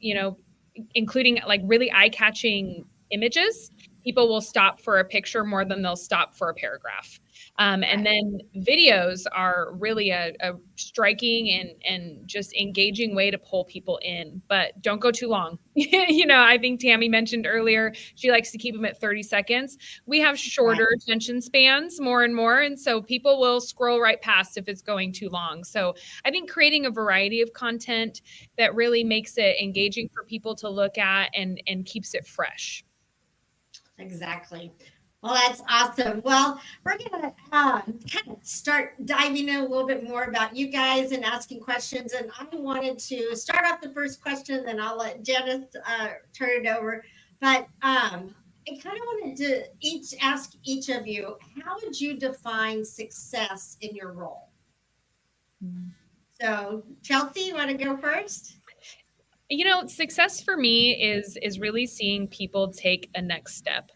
F: including like really eye-catching images. People will stop for a picture more than they'll stop for a paragraph. And then videos are really a striking and just engaging way to pull people in, but don't go too long. I think Tammy mentioned earlier, she likes to keep them at 30 seconds. We have shorter attention spans more and more. And so people will scroll right past if it's going too long. So I think creating a variety of content that really makes it engaging for people to look at and keeps it fresh.
B: Exactly. Well, that's awesome. Well, we're going to kind of start diving in a little bit more about you guys and asking questions. And I wanted to start off the first question, then I'll let Janice turn it over. But I kind of wanted to ask each of you, how would you define success in your role? So, Chelsea, you want to go first?
F: Success for me is really seeing people take a next step.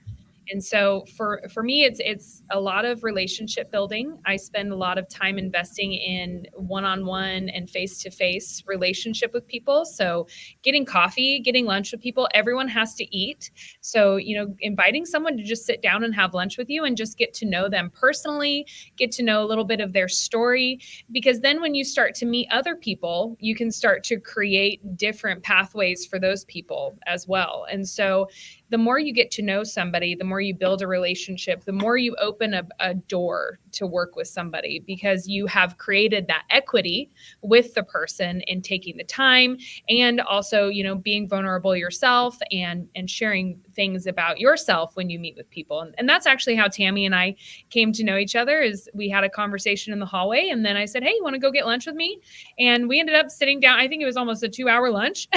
F: And so for me, it's a lot of relationship building. I spend a lot of time investing in one-on-one and face-to-face relationship with people. So getting coffee, getting lunch with people, everyone has to eat. So, inviting someone to just sit down and have lunch with you and just get to know them personally, get to know a little bit of their story, because then when you start to meet other people, you can start to create different pathways for those people as well. And so the more you get to know somebody, the more you build a relationship, the more you open a door to work with somebody, because you have created that equity with the person in taking the time and also, being vulnerable yourself and sharing things about yourself when you meet with people. And that's actually how Tammy and I came to know each other. Is we had a conversation in the hallway, and then I said, "Hey, you want to go get lunch with me?" And we ended up sitting down. I think it was almost a 2-hour lunch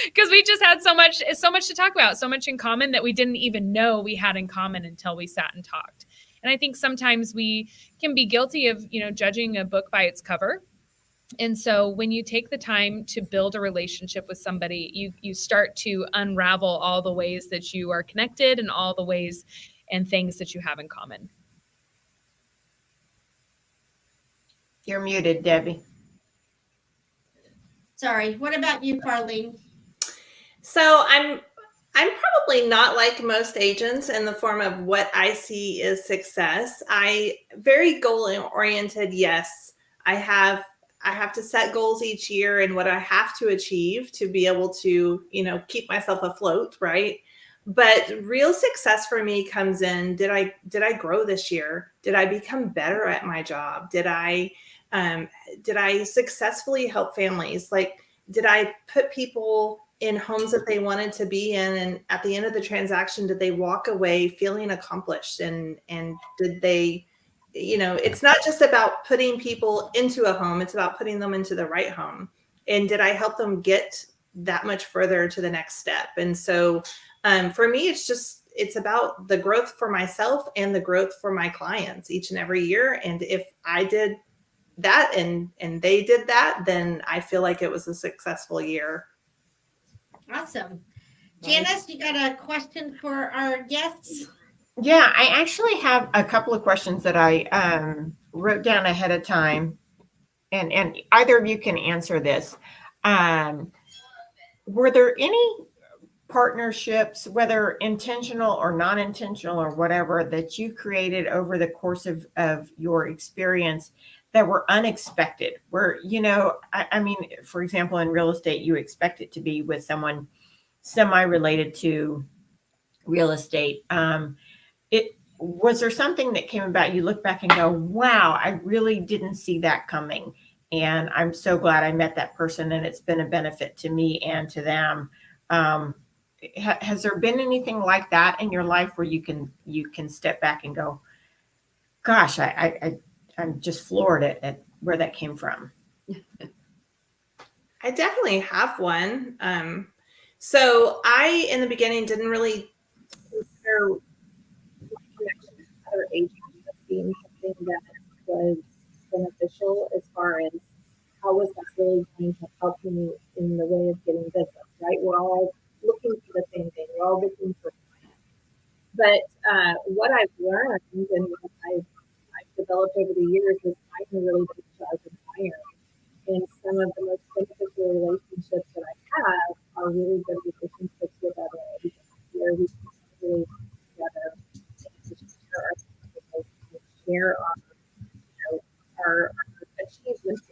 F: because we just had so much to talk about, so much in common that we didn't even know we had in common until we sat and talked. And I think sometimes we can be guilty of, judging a book by its cover. And so when you take the time to build a relationship with somebody, you start to unravel all the ways that you are connected and all the ways and things that you have in common.
C: You're muted, Debbie.
B: Sorry. What about you, Farlene?
E: So I'm probably not like most agents in the form of what I see is success. I very goal oriented. Yes, I have to set goals each year and what I have to achieve to be able to, keep myself afloat, right? But real success for me comes in, did I grow this year? Did I become better at my job? Did I successfully help families? Like, did I put people in homes that they wanted to be in? And at the end of the transaction, did they walk away feeling accomplished? And did they, it's not just about putting people into a home, it's about putting them into the right home. And did I help them get that much further to the next step? And so for me, it's about the growth for myself and the growth for my clients each and every year. And if I did that and they did that, then I feel like it was a successful year.
B: Awesome. Janice, you got a question for our guests?
C: Yeah, I actually have a couple of questions that I wrote down ahead of time, and either of you can answer this. Were there any partnerships, whether intentional or non-intentional or whatever, that you created over the course of your experience that were unexpected? Where, you know, I mean, for example, in real estate, you expect it to be with someone semi-related to real estate. Was there something that came about, you look back and go, wow, I really didn't see that coming, and I'm so glad I met that person, and it's been a benefit to me and to them? Has there been anything like that in your life where you can step back and go, gosh, I'm just floored at where that came from?
E: I definitely have one. So I, in the beginning, didn't really consider connection with other agents as being something that was beneficial as far as how was that really going to help me in the way of getting business, right? We're all looking for the same thing. We're all looking for clients. But what I've learned and what I've developed over the years is I can really take charge and hire. And some of the most beneficial relationships that I have are really good relationships with other agents, where we can really work together and share our skills and share our achievements,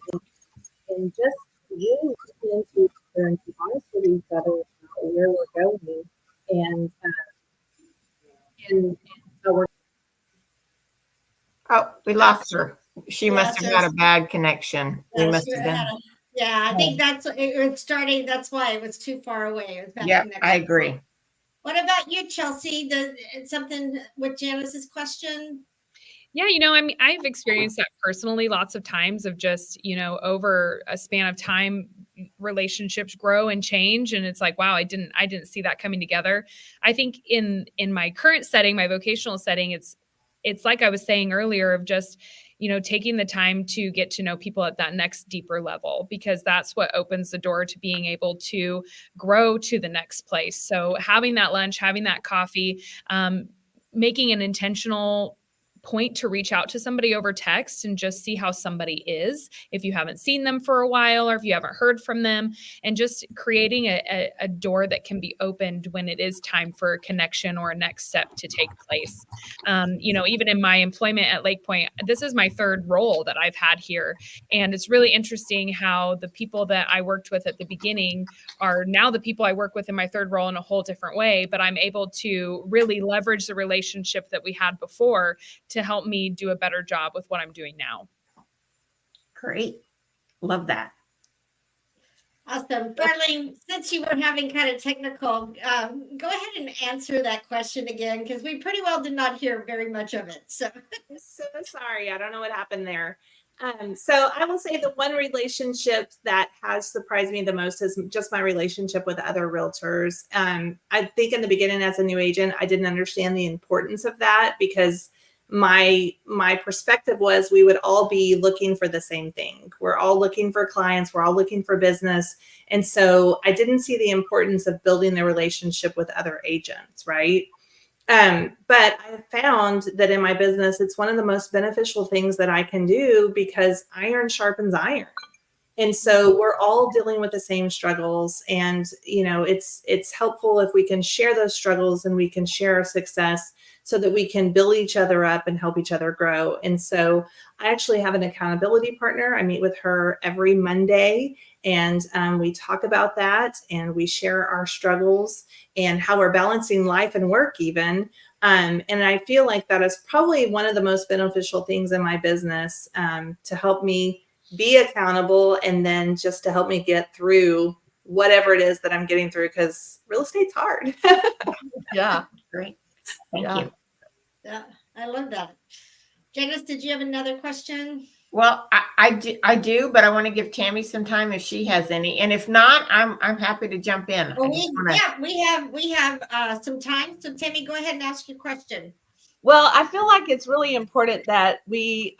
E: and just really looking into each other and be honest with each other about where we're going and how we're.
C: Oh, we lost her. She must have had a bad connection. We must have been.
B: Yeah, I think that's it's starting. That's why it was too far away. It was bad
C: Yep,
B: connection.
C: I agree.
B: What about you, Chelsea? Something with Janice's question?
F: Yeah, you know, I mean, I've experienced that personally lots of times of just, you know, over a span of time, relationships grow and change. And it's like, wow, I didn't see that coming together. I think in my current setting, my vocational setting, it's like I was saying earlier of just, you know, taking the time to get to know people at that next deeper level, because that's what opens the door to being able to grow to the next place. So having that lunch, having that coffee, making an intentional point to reach out to somebody over text and just see how somebody is, if you haven't seen them for a while or if you haven't heard from them, and just creating a door that can be opened when it is time for a connection or a next step to take place. You know, even in my employment at Lake Point, this is my third role that I've had here. And it's really interesting how the people that I worked with at the beginning are now the people I work with in my third role in a whole different way, but I'm able to really leverage the relationship that we had before to help me do a better job with what I'm doing now.
C: Great. Love that.
B: Awesome. Darlene, since you were having kind of technical, go ahead and answer that question again, because we pretty well did not hear very much of it. So
E: I'm so sorry. I don't know what happened there. So I will say the one relationship that has surprised me the most is just my relationship with other realtors. I think in the beginning as a new agent, I didn't understand the importance of that, because my perspective was we would all be looking for the same thing. We're all looking for clients. We're all looking for business. And so I didn't see the importance of building the relationship with other agents, right? But I found that in my business, it's one of the most beneficial things that I can do, because iron sharpens iron. And so we're all dealing with the same struggles. And, you know, it's helpful if we can share those struggles and we can share our success, so that we can build each other up and help each other grow. And so I actually have an accountability partner. I meet with her every Monday, and we talk about that, and we share our struggles and how we're balancing life and work even. And I feel like that is probably one of the most beneficial things in my business, to help me be accountable, and then just to help me get through whatever it is that I'm getting through, because real estate's hard.
C: Yeah, great. Thank you.
B: Yeah, I love that. Janice, did you have another question?
C: Well, I do, but I want to give Tammy some time if she has any, and if not, I'm happy to jump in.
B: Well, we have some time. So Tammy, go ahead and ask your question.
D: Well, I feel like it's really important that we,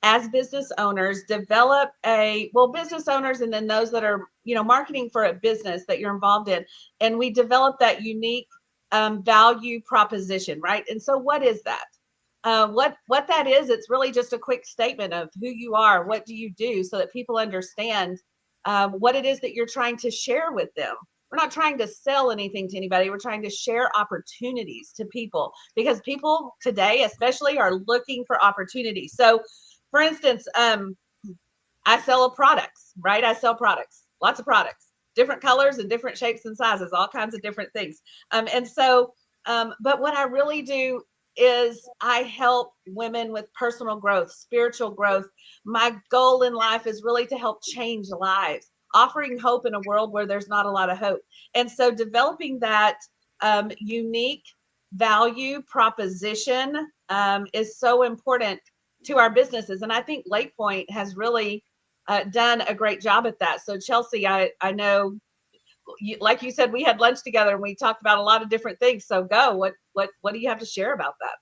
D: as business owners, business owners, and then those that are, marketing for a business that you're involved in. And we develop that unique value proposition, right? And so what is that? What that is, it's really just a quick statement of who you are, what do you do, so that people understand what it is that you're trying to share with them. We're not trying to sell anything to anybody. We're trying to share opportunities to people, because people today especially are looking for opportunities. So for instance, I sell products, right? I sell products, lots of products, different colors and different shapes and sizes, all kinds of different things. But what I really do is I help women with personal growth, spiritual growth. My goal in life is really to help change lives, offering hope in a world where there's not a lot of hope. And so developing that unique value proposition is so important to our businesses. And I think Lake Point has really done a great job at that. So Chelsea, I know, like you said, we had lunch together and we talked about a lot of different things. So what do you have to share about that?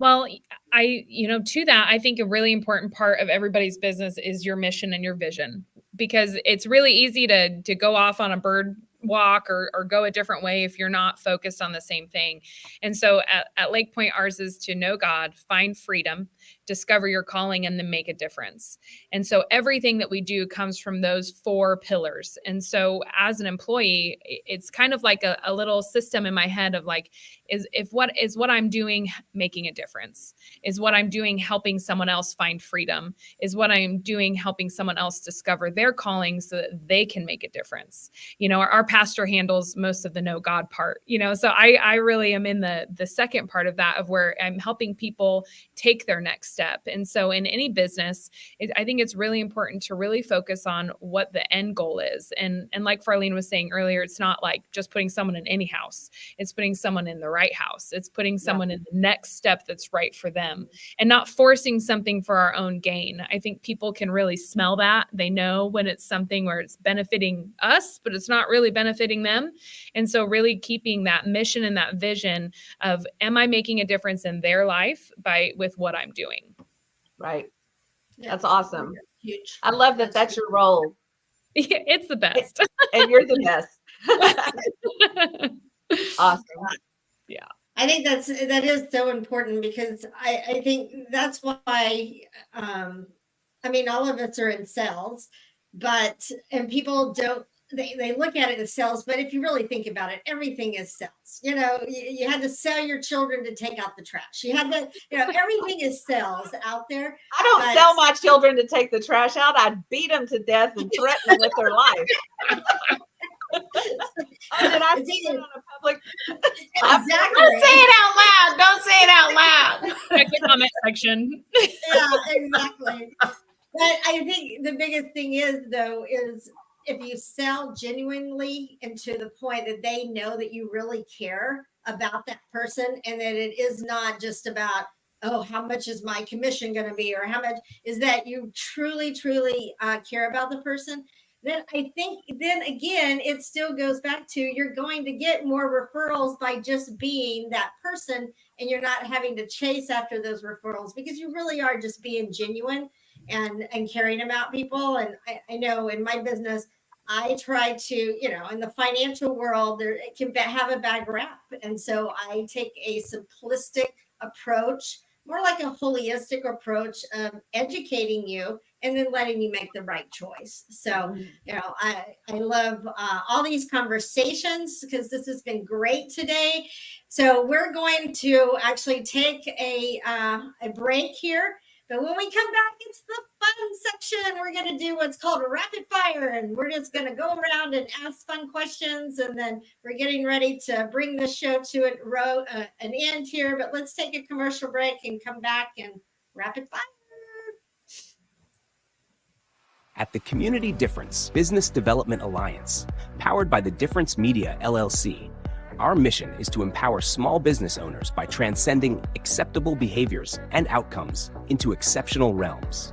F: Well, to that, I think a really important part of everybody's business is your mission and your vision, because it's really easy to go off on a bird walk or go a different way if you're not focused on the same thing. And so at Lake Point, ours is to know God, find freedom, discover your calling, and then make a difference. And so everything that we do comes from those 4 pillars. And so as an employee, it's kind of like a little system in my head of like, is what I'm doing making a difference? Is what I'm doing helping someone else find freedom? Is what I'm doing helping someone else discover their calling so that they can make a difference? Our pastor handles most of the know God part, so I really am in the second part of that, of where I'm helping people take their next step. And so in any business, I think it's really important to really focus on what the end goal is. And like Farlene was saying earlier, it's not like just putting someone in any house. It's putting someone in the right house. It's putting someone in the next step that's right for them, and not forcing something for our own gain. I think people can really smell that. They know when it's something where it's benefiting us, but it's not really benefiting them. And so really keeping that mission and that vision of, am I making a difference in their life with what I'm doing? Right.
D: That's awesome.
B: Huge.
D: I love that that's your role.
F: It's the best.
D: And you're the best. Awesome.
F: Yeah.
B: I think that is so important, because I think that's why, all of us are in sales, and people don't, they look at it as sales, but if you really think about it, everything is sales. You had to sell your children to take out the trash. You had to, everything is sales out there.
D: I don't sell my children to take the trash out. I'd beat them to death and threaten them with their life. Did I say it on a public?
B: Exactly.
C: Don't say it out loud. Don't say it out loud.
F: Check the comment section.
B: Yeah, exactly. But I think the biggest thing is if you sell genuinely, and to the point that they know that you really care about that person, and that it is not just about, oh, how much is my commission going to be, or how much is that you truly care about the person, then I think then again, it still goes back to, you're going to get more referrals by just being that person, and you're not having to chase after those referrals, because you really are just being genuine and caring about people. And I know in my business, I try to, in the financial world, it can have a bad rap. And so I take a simplistic approach, more like a holistic approach of educating you and then letting you make the right choice. So, I love all these conversations, because this has been great today. So we're going to actually take a break here. But when we come back, it's the fun section. We're going to do what's called a rapid fire, and we're just going to go around and ask fun questions. And then we're getting ready to bring the show to an end here. But let's take a commercial break and come back and rapid fire.
S: At the Community Difference Business Development Alliance, powered by the Difference Media, LLC, our mission is to empower small business owners by transcending acceptable behaviors and outcomes into exceptional realms.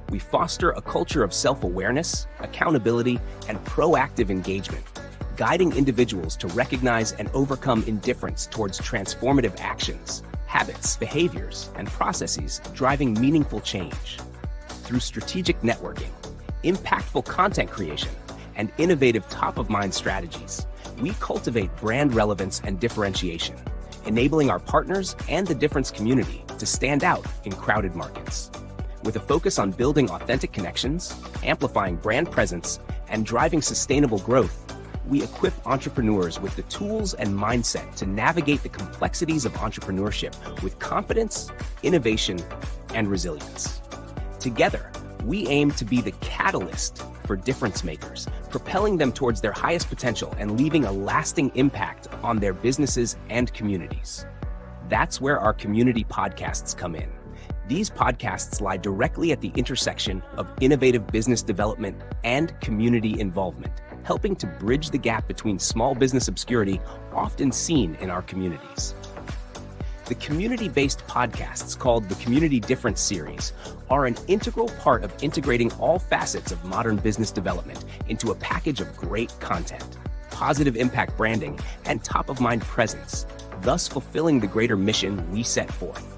S: We foster a culture of self-awareness, accountability, and proactive engagement, guiding individuals to recognize and overcome indifference towards transformative actions, habits, behaviors, and processes driving meaningful change. Through strategic networking, impactful content creation, and innovative top-of-mind strategies, we cultivate brand relevance and differentiation, enabling our partners and the difference community to stand out in crowded markets. With a focus on building authentic connections, amplifying brand presence, and driving sustainable growth, we equip entrepreneurs with the tools and mindset to navigate the complexities of entrepreneurship with confidence, innovation, and resilience. Together, we aim to be the catalyst for difference makers, propelling them towards their highest potential and leaving a lasting impact on their businesses and communities. That's where our community podcasts come in. These podcasts lie directly at the intersection of innovative business development and community involvement, helping to bridge the gap between small business obscurity often seen in our communities. The community-based podcasts called the Community Difference Series are an integral part of integrating all facets of modern business development into a package of great content, positive impact branding, and top-of-mind presence, thus fulfilling the greater mission we set forth.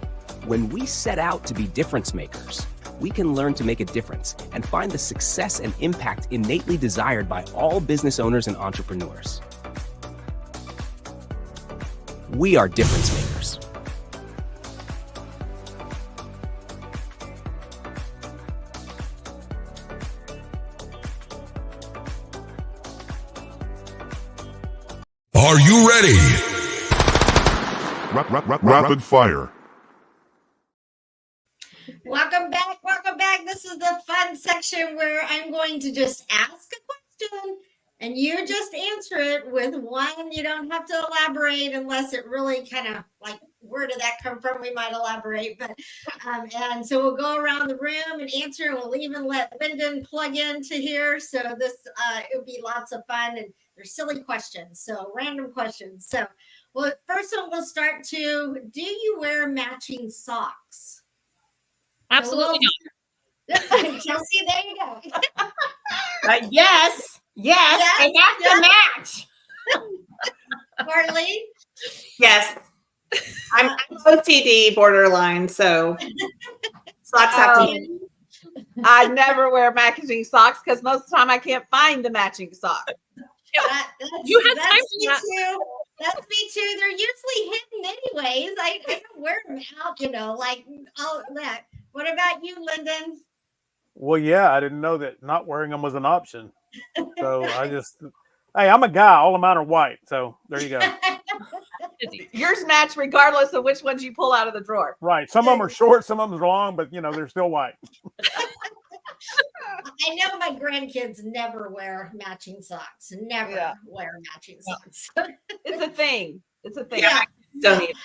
S: When we set out to be difference makers, we can learn to make a difference and find the success and impact innately desired by all business owners and entrepreneurs. We are difference makers.
T: Are you ready? Rapid fire.
B: Welcome back. Welcome back. This is the fun section where I'm going to just ask a question and you just answer it with one. You don't have to elaborate unless it really kind of like, where did that come from? We might elaborate, but and so we'll go around the room and answer, and we'll even let Lyndon plug into here. So this it'll be lots of fun, and there's silly questions, so random questions. So, well, first one we'll start to: do you wear matching socks?
F: Absolutely
B: not. Chelsea, there you go.
C: Yes, they have to match.
B: Carly?
E: Yes. I'm OCD borderline, so socks have to be.
D: I never wear matching socks because most of the time I can't find the matching sock.
F: You had time for that.
B: Too. That's me too. They're usually hidden anyways. I don't wear them out, like all that. What about you, Lyndon?
L: Well, yeah, I didn't know that not wearing them was an option. So hey, I'm a guy. All of mine are white. So there you go.
D: Yours match regardless of which ones you pull out of the drawer.
L: Right. Some of them are short, some of them are long, but they're still white.
B: I know my grandkids never wear matching socks. Never wear matching socks.
D: It's a thing. It's a thing.
B: Yeah.
E: Don't even.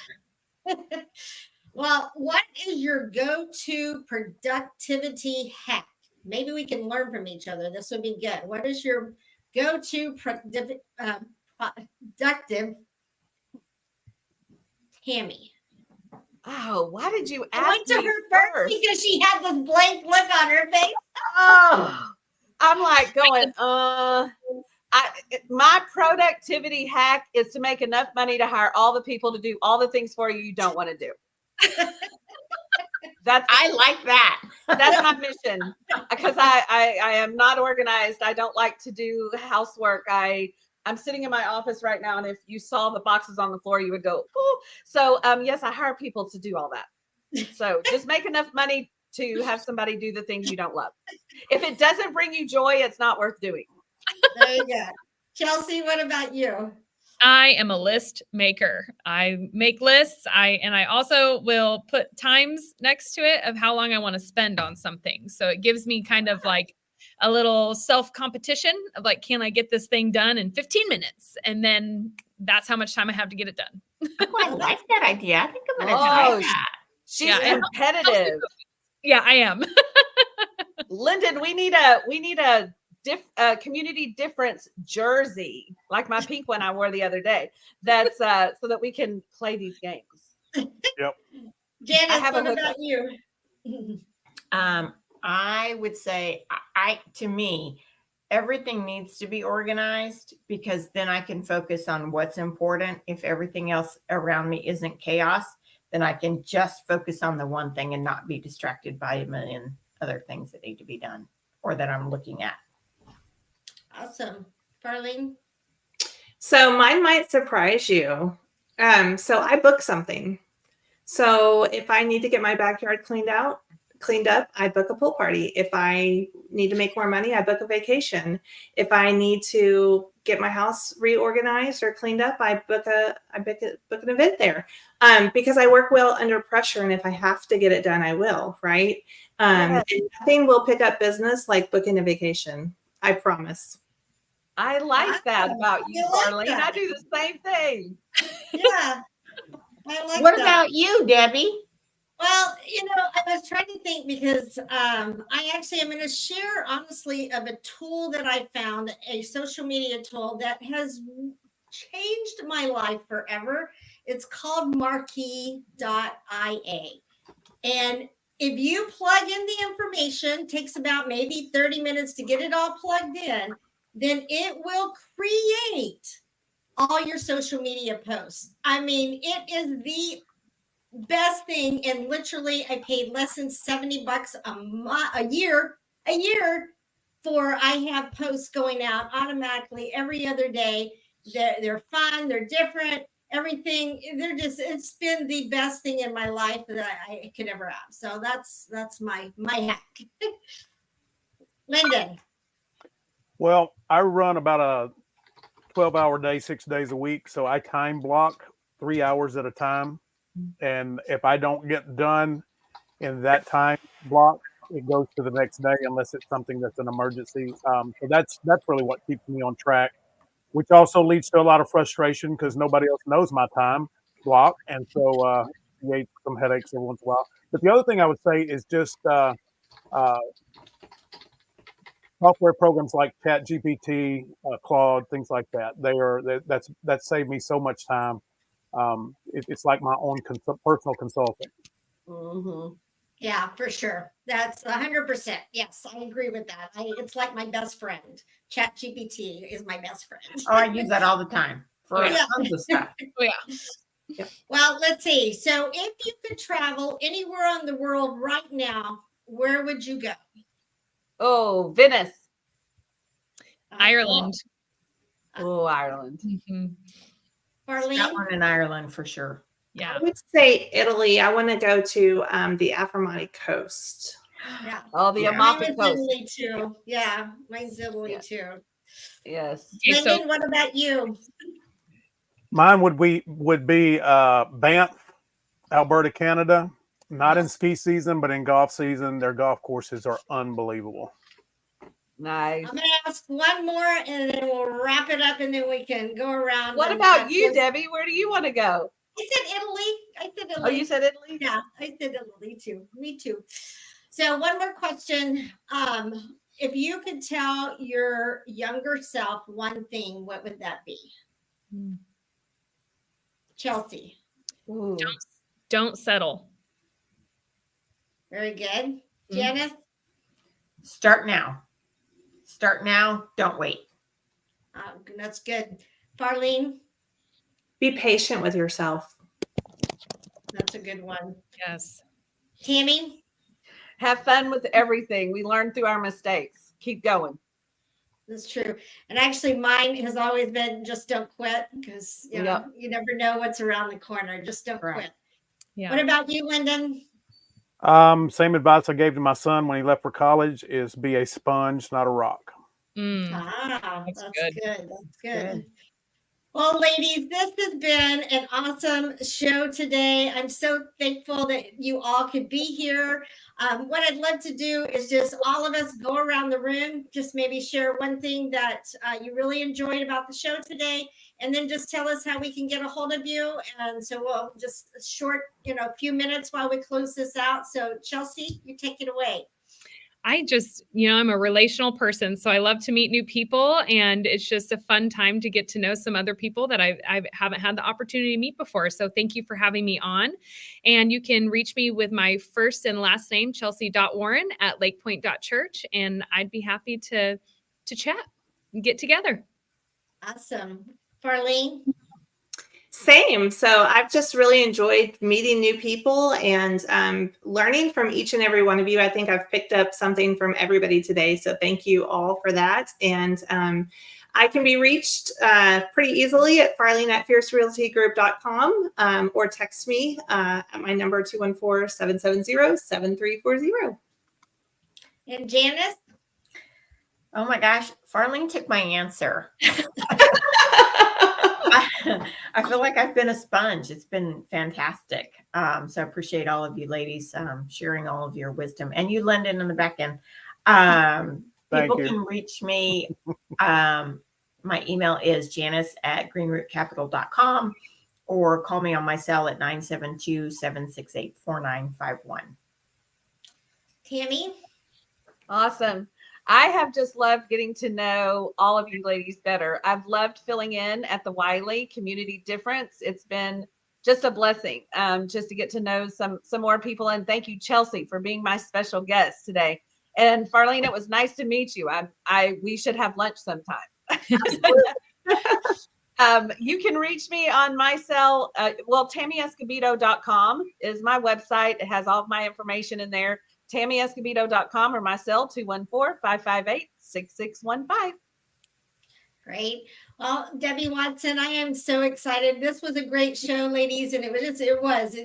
B: Well, what is your go-to productivity hack? Maybe we can learn from each other. This would be good. What is your go-to productive Tammy?
D: Oh, why did you ask
B: I went to her first because she had this blank look on her face.
D: Oh, I'm like going, my productivity hack is to make enough money to hire all the people to do all the things for you don't want to do.
C: I like that.
D: That's my mission, because I am not organized. I don't like to do housework. I'm sitting in my office right now, and if you saw the boxes on the floor, you would go, oh. So yes, I hire people to do all that. So just make enough money to have somebody do the things you don't love. If it doesn't bring you joy, it's not worth doing.
B: There you go. Chelsea, what about you?
F: I am a list maker. I make lists. I also will put times next to it of how long I want to spend on something. So it gives me kind of like a little self-competition of like, can I get this thing done in 15 minutes? And then that's how much time I have to get it done.
C: I like that idea. I think I'm going to try that.
D: She's competitive.
F: Yeah, I am.
D: Lyndon, we need a community difference jersey, like my pink one I wore the other day. That's so that we can play these games.
L: Yep.
B: Janice, what about you?
C: I would say, to me, everything needs to be organized, because then I can focus on what's important. If everything else around me isn't chaos, then I can just focus on the one thing and not be distracted by a million other things that need to be done or that I'm looking at.
B: Awesome. Farlene?
E: So mine might surprise you. So I book something. So if I need to get my backyard cleaned up, I book a pool party. If I need to make more money, I book a vacation. If I need to get my house reorganized or cleaned up, I book an event there. Because I work well under pressure, and if I have to get it done, I will, right? And nothing will pick up business like booking a vacation. I promise.
D: I like that about you, Farlene. I do the same thing.
B: Yeah. I like
C: What
B: that.
C: about you, Debbie?
B: Well, I was trying to think because I actually am going to share honestly of a tool that I found, a social media tool that has changed my life forever. It's called marquee.ia. And if you plug in the information, takes about maybe 30 minutes to get it all plugged in, then it will create all your social media posts. I mean, it is the best thing. And literally I paid less than $70 a year for, I have posts going out automatically every other day. They're fun, they're different, everything. It's been the best thing in my life that I could ever have. So that's my hack. Lyndon.
L: Well, I run about a 12-hour day, 6 days a week. So I time block 3 hours at a time. And if I don't get done in that time block, it goes to the next day unless it's something that's an emergency. So that's really what keeps me on track, which also leads to a lot of frustration because nobody else knows my time block. And so creates some headaches every once in a while. But the other thing I would say is just software programs like ChatGPT, Claude, things like that. That's saved me so much time. It's like my own personal consultant.
B: Mm-hmm. Yeah, for sure. That's 100%. Yes, I agree with that. It's like my best friend. ChatGPT is my best friend.
C: Oh, I use that all the time for tons of stuff.
B: Yeah. Well, let's see. So if you could travel anywhere in the world right now, where would you go?
D: Oh, Venice.
F: Ireland.
D: Oh, Ireland.
F: Mm-hmm.
C: Scotland and Ireland for sure.
F: Yeah.
E: I would say Italy. I want to go to the Amalfi Coast.
B: Yeah.
D: Oh, the Amalfi
B: Mine's
D: Coast.
B: Italy too. Yeah, mine's Italy too.
D: Yes.
B: Lyndon, what about you?
L: Mine would be Banff, Alberta, Canada. Not in ski season, but in golf season. Their golf courses are unbelievable.
B: I'm
D: Nice.
B: going to ask one more and then we'll wrap it up and then we can go around.
D: What about you, Debbie? Where do you want to go?
B: I said Italy.
D: Oh, you said Italy?
B: Yeah, I said Italy too. Me too. So one more question. If you could tell your younger self one thing, what would that be? Chelsea.
D: Ooh.
F: Don't settle.
B: Very good. Janice?
C: Start now. Start now. Don't wait.
B: That's good. Farlene?
E: Be patient with yourself.
B: That's a good one.
F: Yes.
B: Tammy?
D: Have fun with everything. We learn through our mistakes. Keep going.
B: That's true. And actually mine has always been just don't quit because you never know what's around the corner. Just don't quit.
F: Yeah.
B: What about you, Lyndon?
L: Same advice I gave to my son when he left for college is be a sponge, not a rock.
B: That's good. That's good. Well, ladies, this has been an awesome show today. I'm so thankful that you all could be here. What I'd love to do is just all of us go around the room, just maybe share one thing that you really enjoyed about the show today, and then just tell us how we can get a hold of you. And so we'll just a short, few minutes while we close this out. So Chelsea, you take it away.
F: I just, I'm a relational person, so I love to meet new people, and it's just a fun time to get to know some other people that I haven't had the opportunity to meet before. So thank you for having me on. And you can reach me with my first and last name, chelsea.warren at lakepoint.church, and I'd be happy to chat and get together.
B: Awesome. Farlene?
E: Same. So I've just really enjoyed meeting new people and learning from each and every one of you. I think I've picked up something from everybody today. So thank you all for that. And I can be reached pretty easily at farlene@fiercerealtygroup.com or text me at my number 214-770-7340.
B: And Janice?
C: Oh my gosh, Farlene took my answer. I feel like I've been a sponge. It's been fantastic. So I appreciate all of you ladies sharing all of your wisdom, and you, Lyndon, in the back end. People can reach me. My email is janice@greenrootcapital.com, or call me on my cell at 972-768-4951.
B: Tammy?
D: Awesome. I have just loved getting to know all of you ladies better. I've loved filling in at the Wylie Community Difference. It's been just a blessing just to get to know some more people. And thank you, Chelsea, for being my special guest today. And Farlene, it was nice to meet you. We should have lunch sometime. You can reach me on my cell. TammyEscobedo.com is my website. It has all of my information in there. TammyEscobedo.com or my cell 214-558-6615.
B: Great. Well, Debbie Watson, I am so excited. This was a great show, ladies, and it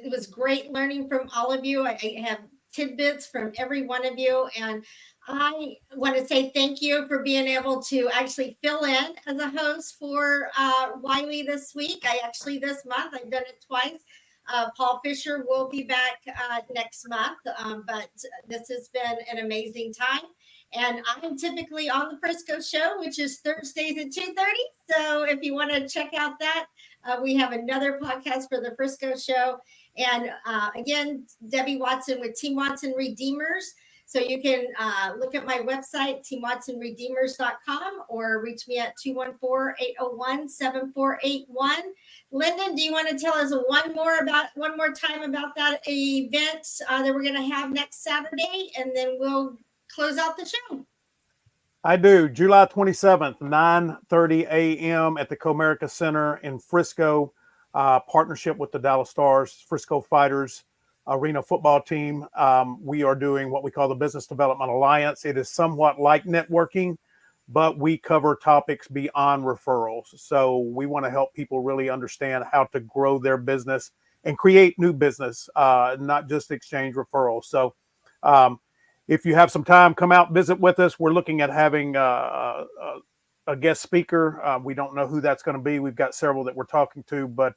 B: was great learning from all of you. I have tidbits from every one of you, and I want to say thank you for being able to actually fill in as a host for Wylie this week. This month, I've done it twice. Paul Fisher will be back next month, but this has been an amazing time. And I'm typically on the Frisco show, which is Thursdays at 2:30. So if you want to check out that, we have another podcast for the Frisco show. And again, Debbie Watson with Team Watson Redeemers. So you can look at my website, teamwatsonredeemers.com, or reach me at 214-801-7481. Lyndon, do you want to tell us one more time about that event that we're going to have next Saturday, and then we'll close out the show?
L: I do. July 27th, 9:30 a.m. at the Comerica Center in Frisco, partnership with the Dallas Stars, Frisco Fighters Arena football team. We are doing what we call the Business Development Alliance. It is somewhat like networking, but we cover topics beyond referrals. So we want to help people really understand how to grow their business and create new business, not just exchange referrals. So if you have some time, come out, visit with us. We're looking at having a guest speaker. We don't know who that's going to be. We've got several that we're talking to, but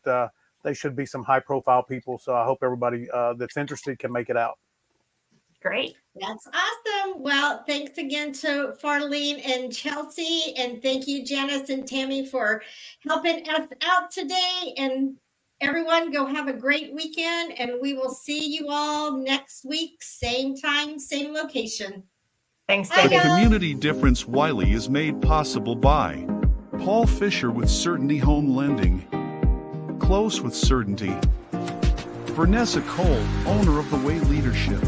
L: they should be some high-profile people. So I hope everybody that's interested can make it out.
B: Great. That's awesome. Well, thanks again to Farlene and Chelsea. And thank you, Janice and Tammy, for helping us out today. And everyone, go have a great weekend. And we will see you all next week. Same time, same location.
C: Thanks,
B: Bye,
G: The Community Difference Wylie is made possible by Paul Fisher with Certainty Home Lending, Close with Certainty, Vanessa Cole, owner of the Way Leadership,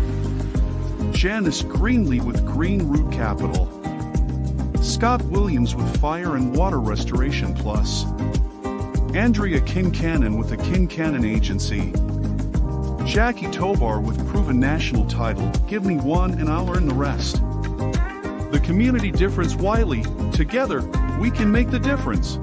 G: Janice Greenlee with Green Root Capital, Scott Williams with Fire and Water Restoration Plus, Andrea Kincannon with the Kincannon Agency, Jackie Tovar with Proven National Title, Give me one and I'll earn the rest. The Community Difference Wylie, together, we can make the difference.